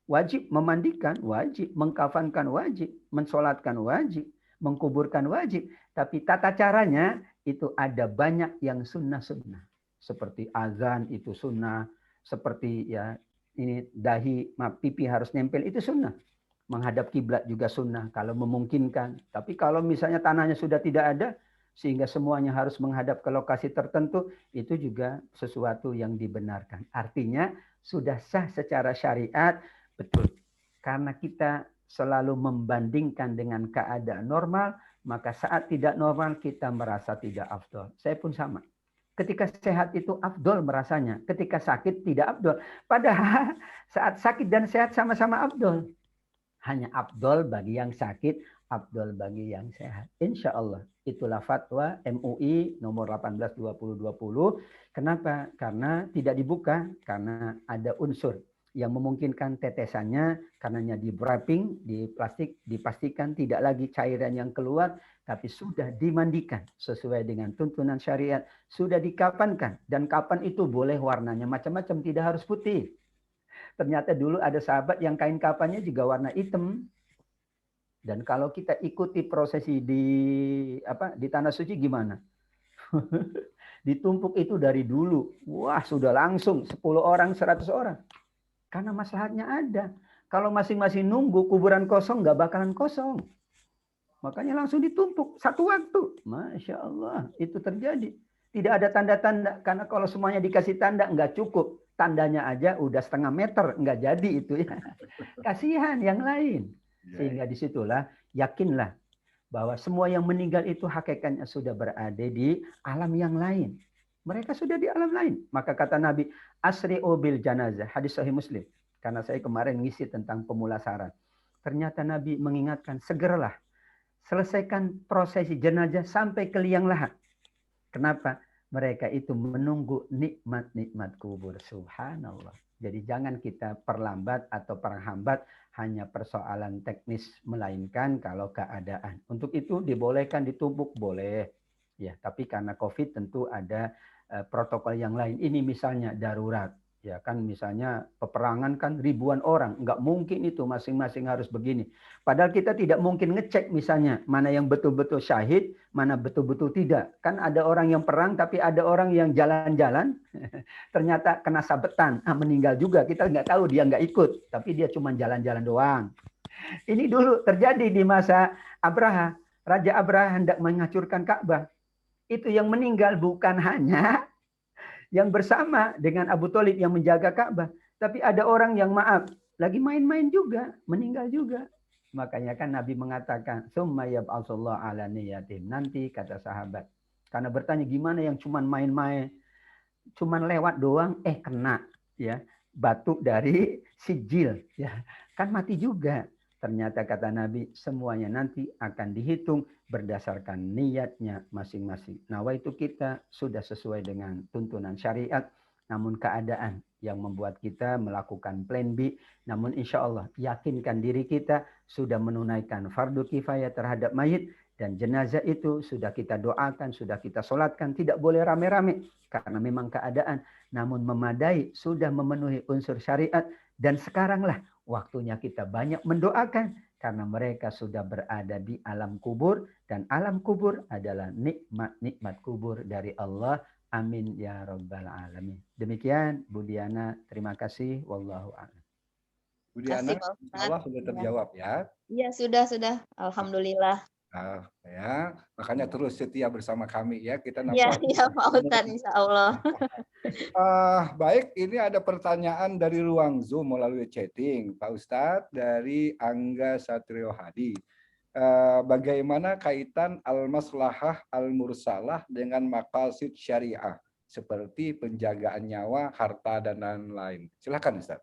Wajib memandikan, wajib. Mengkafankan, wajib. Mensolatkan, wajib. Mengkuburkan, wajib. Tapi tata caranya itu ada banyak yang sunnah-sunnah. Seperti azan itu sunnah. Seperti ya ini dahi, pipi harus nempel itu sunnah. Menghadap kiblat juga sunnah kalau memungkinkan. Tapi kalau misalnya tanahnya sudah tidak ada, sehingga semuanya harus menghadap ke lokasi tertentu, itu juga sesuatu yang dibenarkan. Artinya sudah sah secara syariat, betul. Karena kita selalu membandingkan dengan keadaan normal, maka saat tidak normal kita merasa tidak afdol. Saya pun sama. Ketika sehat itu afdol merasanya. Ketika sakit tidak afdol. Padahal saat sakit dan sehat sama-sama afdol. Hanya afdol bagi yang sakit, afdol bagi yang sehat. Insya Allah. Itulah fatwa MUI nomor 18/2020. Kenapa? Karena tidak dibuka. Karena ada unsur yang memungkinkan tetesannya karenanya di wrapping, di plastik, dipastikan tidak lagi cairan yang keluar, tapi sudah dimandikan sesuai dengan tuntunan syariat, sudah dikapankan, dan kapan itu boleh warnanya macam-macam, tidak harus putih. Ternyata dulu ada sahabat yang kain kapannya juga warna hitam. Dan kalau kita ikuti prosesi di tanah suci gimana? Ditumpuk itu dari dulu. Wah, sudah langsung 10 orang, 100 orang. Karena maslahatnya ada. Kalau masing-masing nunggu kuburan kosong, nggak bakalan kosong. Makanya langsung ditumpuk satu waktu. Masya Allah, itu terjadi. Tidak ada tanda-tanda. Karena kalau semuanya dikasih tanda, nggak cukup. Tandanya aja udah 1/2 meter. Nggak jadi itu ya. Kasihan yang lain. Sehingga disitulah, yakinlah bahwa semua yang meninggal itu hakikatnya sudah berada di alam yang lain. Mereka sudah di alam lain. Maka kata Nabi, asri'u bil janazah. Hadis Sahih Muslim. Karena saya kemarin ngisi tentang pemulasaran. Ternyata Nabi mengingatkan, segeralah selesaikan prosesi jenazah sampai ke liang lahat. Kenapa? Mereka itu menunggu nikmat-nikmat kubur. Subhanallah. Jadi jangan kita perlambat atau perhambat hanya persoalan teknis, melainkan kalau keadaan. Untuk itu dibolehkan ditumpuk, boleh. Ya, tapi karena COVID tentu ada protokol yang lain. Ini misalnya darurat. Ya kan misalnya peperangan kan ribuan orang. Nggak mungkin itu masing-masing harus begini. Padahal kita tidak mungkin ngecek misalnya mana yang betul-betul syahid, mana betul-betul tidak. Kan ada orang yang perang tapi ada orang yang jalan-jalan. Ternyata kena sabetan. Meninggal juga. Kita nggak tahu dia nggak ikut. Tapi dia cuma jalan-jalan doang. Ini dulu terjadi di masa Abraha. Raja Abraha hendak menghancurkan Ka'bah. Itu yang meninggal bukan hanya yang bersama dengan Abu Thalib yang menjaga Ka'bah. Tapi ada orang yang maaf, lagi main-main juga, meninggal juga. Makanya kan Nabi mengatakan, "Tsumma yab'atsullahu 'ala niyatim." Nanti kata sahabat, karena bertanya gimana yang cuman main-main, cuman lewat doang, kena ya batu dari sijil, ya kan mati juga. Ternyata kata Nabi, semuanya nanti akan dihitung berdasarkan niatnya masing-masing. Nawaitu kita sudah sesuai dengan tuntunan syariat, namun keadaan yang membuat kita melakukan plan B. Namun insya Allah yakinkan diri kita sudah menunaikan fardu kifayah terhadap mayit, dan jenazah itu sudah kita doakan, sudah kita sholatkan. Tidak boleh rame-rame karena memang keadaan, namun memadai, sudah memenuhi unsur syariat. Dan sekaranglah waktunya kita banyak mendoakan karena mereka sudah berada di alam kubur, dan alam kubur adalah nikmat-nikmat kubur dari Allah. Amin ya rabbal alamin. Demikian Bu Diana, terima kasih. Wallahu a'lam. Bu Diana, Allah sudah terjawab ya. Iya, sudah. Alhamdulillah. Ya, makanya terus setia bersama kami ya. Kita Iya, Pak Ustadz, insya Allah. Baik, ini ada pertanyaan dari ruang Zoom melalui chatting, Pak Ustadz, dari Angga Satrio Hadi. Bagaimana kaitan al-maslahah al-mursalah dengan maqasid syariah seperti penjagaan nyawa, harta, dan lain-lain? Silakan Ustadz.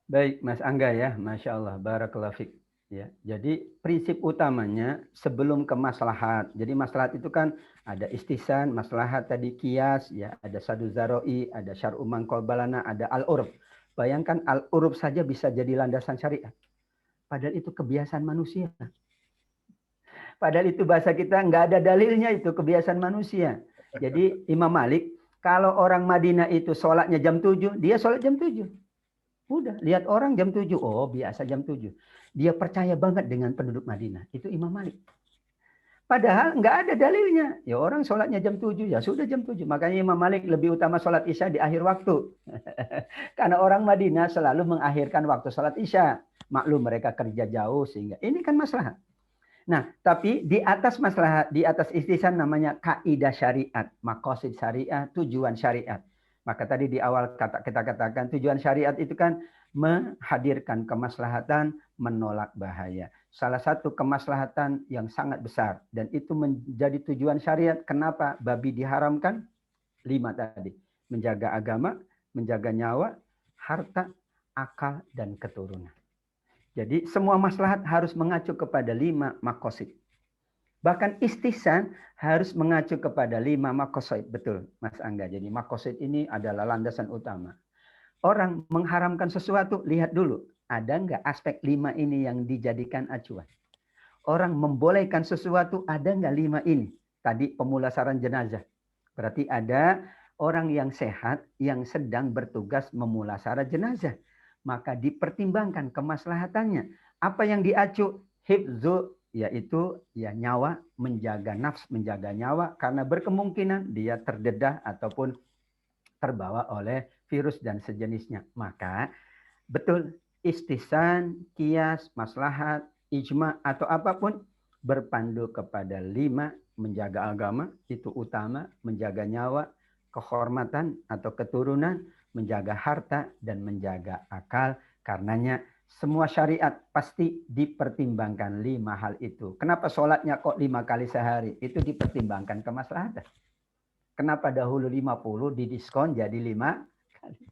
Baik, Mas Angga ya, Masya Allah, barakallahu fiik. Ya, jadi prinsip utamanya sebelum ke maslahat. Jadi maslahat itu kan ada istihsan, maslahat tadi kias, ya, ada sadu zaroi, ada syar'u mangqabalana, ada al-urf. Bayangkan al-urf saja bisa jadi landasan syariat. Padahal itu kebiasaan manusia. Padahal itu bahasa kita nggak ada dalilnya, itu kebiasaan manusia. Jadi Imam Malik, kalau orang Madinah itu sholatnya jam 7, dia sholat jam 7. Udah, lihat orang jam 7, oh biasa jam 7. Dia percaya banget dengan penduduk Madinah. Itu Imam Malik. Padahal nggak ada dalilnya. Ya orang sholatnya jam 7, ya sudah jam 7. Makanya Imam Malik lebih utama sholat Isya di akhir waktu. Karena orang Madinah selalu mengakhirkan waktu sholat Isya. Maklum mereka kerja jauh, sehingga ini kan maslahat. Nah, tapi di atas maslahat, di atas istihsan namanya kaidah syariat, maqasid syariah, tujuan syariat. Maka tadi di awal kita katakan tujuan syariat itu kan menghadirkan kemaslahatan, menolak bahaya. Salah satu kemaslahatan yang sangat besar dan itu menjadi tujuan syariat. Kenapa babi diharamkan? 5 tadi. Menjaga agama, menjaga nyawa, harta, akal, dan keturunan. Jadi semua maslahat harus mengacu kepada 5 maqasid. Bahkan istihsan harus mengacu kepada 5 maqasid. Betul, Mas Angga. Jadi maqasid ini adalah landasan utama. Orang mengharamkan sesuatu, lihat dulu. Ada nggak aspek 5 ini yang dijadikan acuan? Orang membolehkan sesuatu, ada nggak 5 ini? Tadi pemulasaran jenazah. Berarti ada orang yang sehat yang sedang bertugas memulasara jenazah. Maka dipertimbangkan kemaslahatannya. Apa yang diacu? Hifzu, yaitu ya nyawa, menjaga nafs, menjaga nyawa, karena berkemungkinan dia terdedah ataupun terbawa oleh virus dan sejenisnya. Maka betul, istihsan, qiyas, maslahat, ijma, atau apapun berpandu kepada 5, menjaga agama, itu utama, menjaga nyawa, kehormatan atau keturunan, menjaga harta, dan menjaga akal. Karenanya semua syariat pasti dipertimbangkan 5 hal itu. Kenapa sholatnya kok 5 kali sehari? Itu dipertimbangkan kemaslahatan. Kenapa dahulu 50 didiskon jadi 5 kali?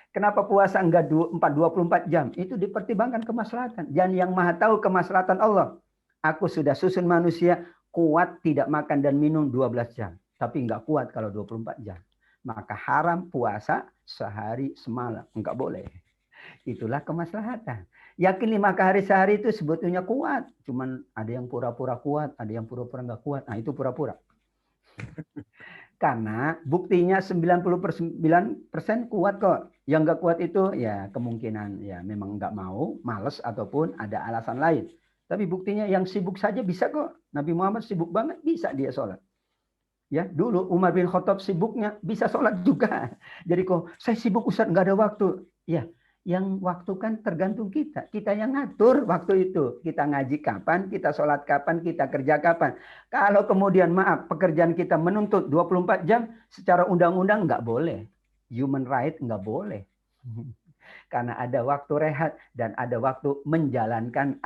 Kenapa puasa enggak 24 jam? Itu dipertimbangkan kemaslahatan. Dan yang maha tahu kemaslahatan Allah. Aku sudah susun manusia kuat tidak makan dan minum 12 jam. Tapi enggak kuat kalau 24 jam. Maka haram puasa sehari semalam. Enggak boleh. Itulah kemaslahatan. Yakin 5 kali sehari itu sebetulnya kuat. Cuman ada yang pura-pura kuat, ada yang pura-pura enggak kuat. Nah itu pura-pura. Karena buktinya 99% kuat kok. Yang enggak kuat itu ya kemungkinan ya memang enggak mau, malas ataupun ada alasan lain. Tapi buktinya yang sibuk saja bisa kok. Nabi Muhammad sibuk banget, bisa dia sholat. Ya, dulu Umar bin Khattab sibuknya bisa sholat juga. Jadi kok saya sibuk Ustaz enggak ada waktu. Ya, yang waktu kan tergantung kita. Kita yang ngatur waktu itu. Kita ngaji kapan, kita sholat kapan, kita kerja kapan. Kalau kemudian maaf pekerjaan kita menuntut 24 jam secara undang-undang nggak boleh. Human right nggak boleh. Karena ada waktu rehat dan ada waktu menjalankan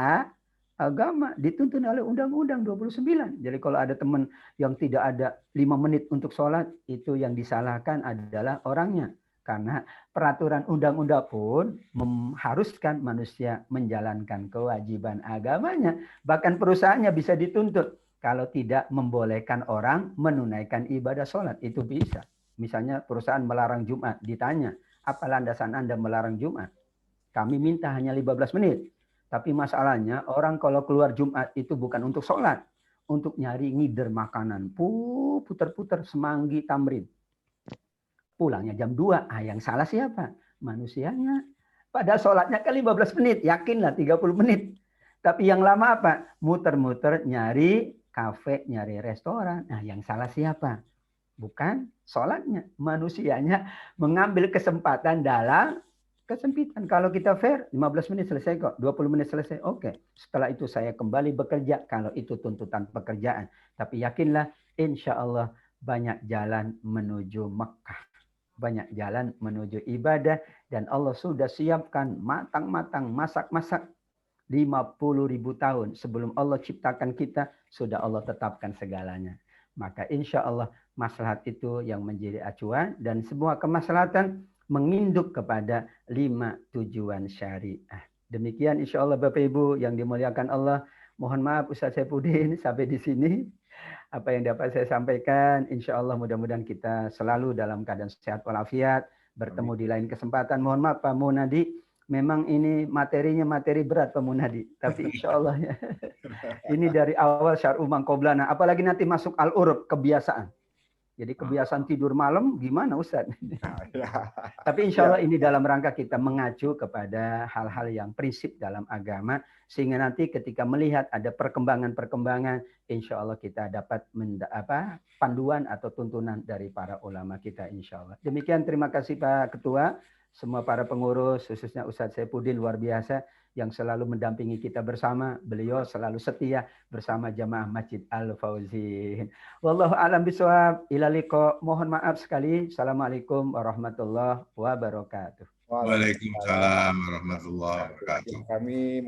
agama dituntun oleh Undang-Undang 29. Jadi kalau ada teman yang tidak ada 5 menit untuk sholat, itu yang disalahkan adalah orangnya. Karena peraturan undang-undang pun mengharuskan manusia menjalankan kewajiban agamanya. Bahkan perusahaannya bisa dituntut kalau tidak membolehkan orang menunaikan ibadah sholat. Itu bisa. Misalnya perusahaan melarang Jumat, ditanya, apa landasan Anda melarang Jumat? Kami minta hanya 15 menit. Tapi masalahnya orang kalau keluar Jumat itu bukan untuk sholat. Untuk nyari ngider makanan. Puter-puter semanggi tamrin. Pulangnya jam 2. Yang salah siapa? Manusianya. Padahal sholatnya kan 15 menit. Yakinlah 30 menit. Tapi yang lama apa? Muter-muter nyari kafe, nyari restoran. Yang salah siapa? Bukan sholatnya. Manusianya mengambil kesempatan dalam kesempitan. Kalau kita fair, 15 menit selesai kok. 20 menit selesai. Oke. Setelah itu saya kembali bekerja. Kalau itu tuntutan pekerjaan. Tapi yakinlah, insya Allah banyak jalan menuju Mekah. Banyak jalan menuju ibadah. Dan Allah sudah siapkan matang-matang, masak-masak. 50.000 tahun sebelum Allah ciptakan kita, sudah Allah tetapkan segalanya. Maka insya Allah maslahat itu yang menjadi acuan. Dan semua kemaslahatan menginduk kepada 5 tujuan syariah. Demikian insya Allah Bapak Ibu yang dimuliakan Allah. Mohon maaf Ustaz Saifuddin sampai di sini. Apa yang dapat saya sampaikan, insya Allah mudah-mudahan kita selalu dalam keadaan sehat walafiat. Bertemu di lain kesempatan. Mohon maaf Pak Munadi, memang ini materinya materi berat Pak Munadi. Tapi insya Allah ya. Ini dari awal syar'u mangkoblana. Apalagi nanti masuk al-urub, kebiasaan. Jadi kebiasaan tidur malam gimana Ustaz? Tapi insya Allah ini dalam rangka kita mengacu kepada hal-hal yang prinsip dalam agama. Sehingga nanti ketika melihat ada perkembangan-perkembangan, insya Allah kita dapat panduan atau tuntunan dari para ulama kita insya Allah. Demikian terima kasih Pak Ketua. Semua para pengurus, khususnya Ustaz Saifuddin luar biasa yang selalu mendampingi kita bersama. Beliau selalu setia bersama jamaah Masjid Al-Fauzin. Wallahu a'lam bishawab. Ila liqa. Mohon maaf sekali. Assalamualaikum warahmatullahi wabarakatuh. Waalaikumsalam warahmatullahi wabarakatuh. Kami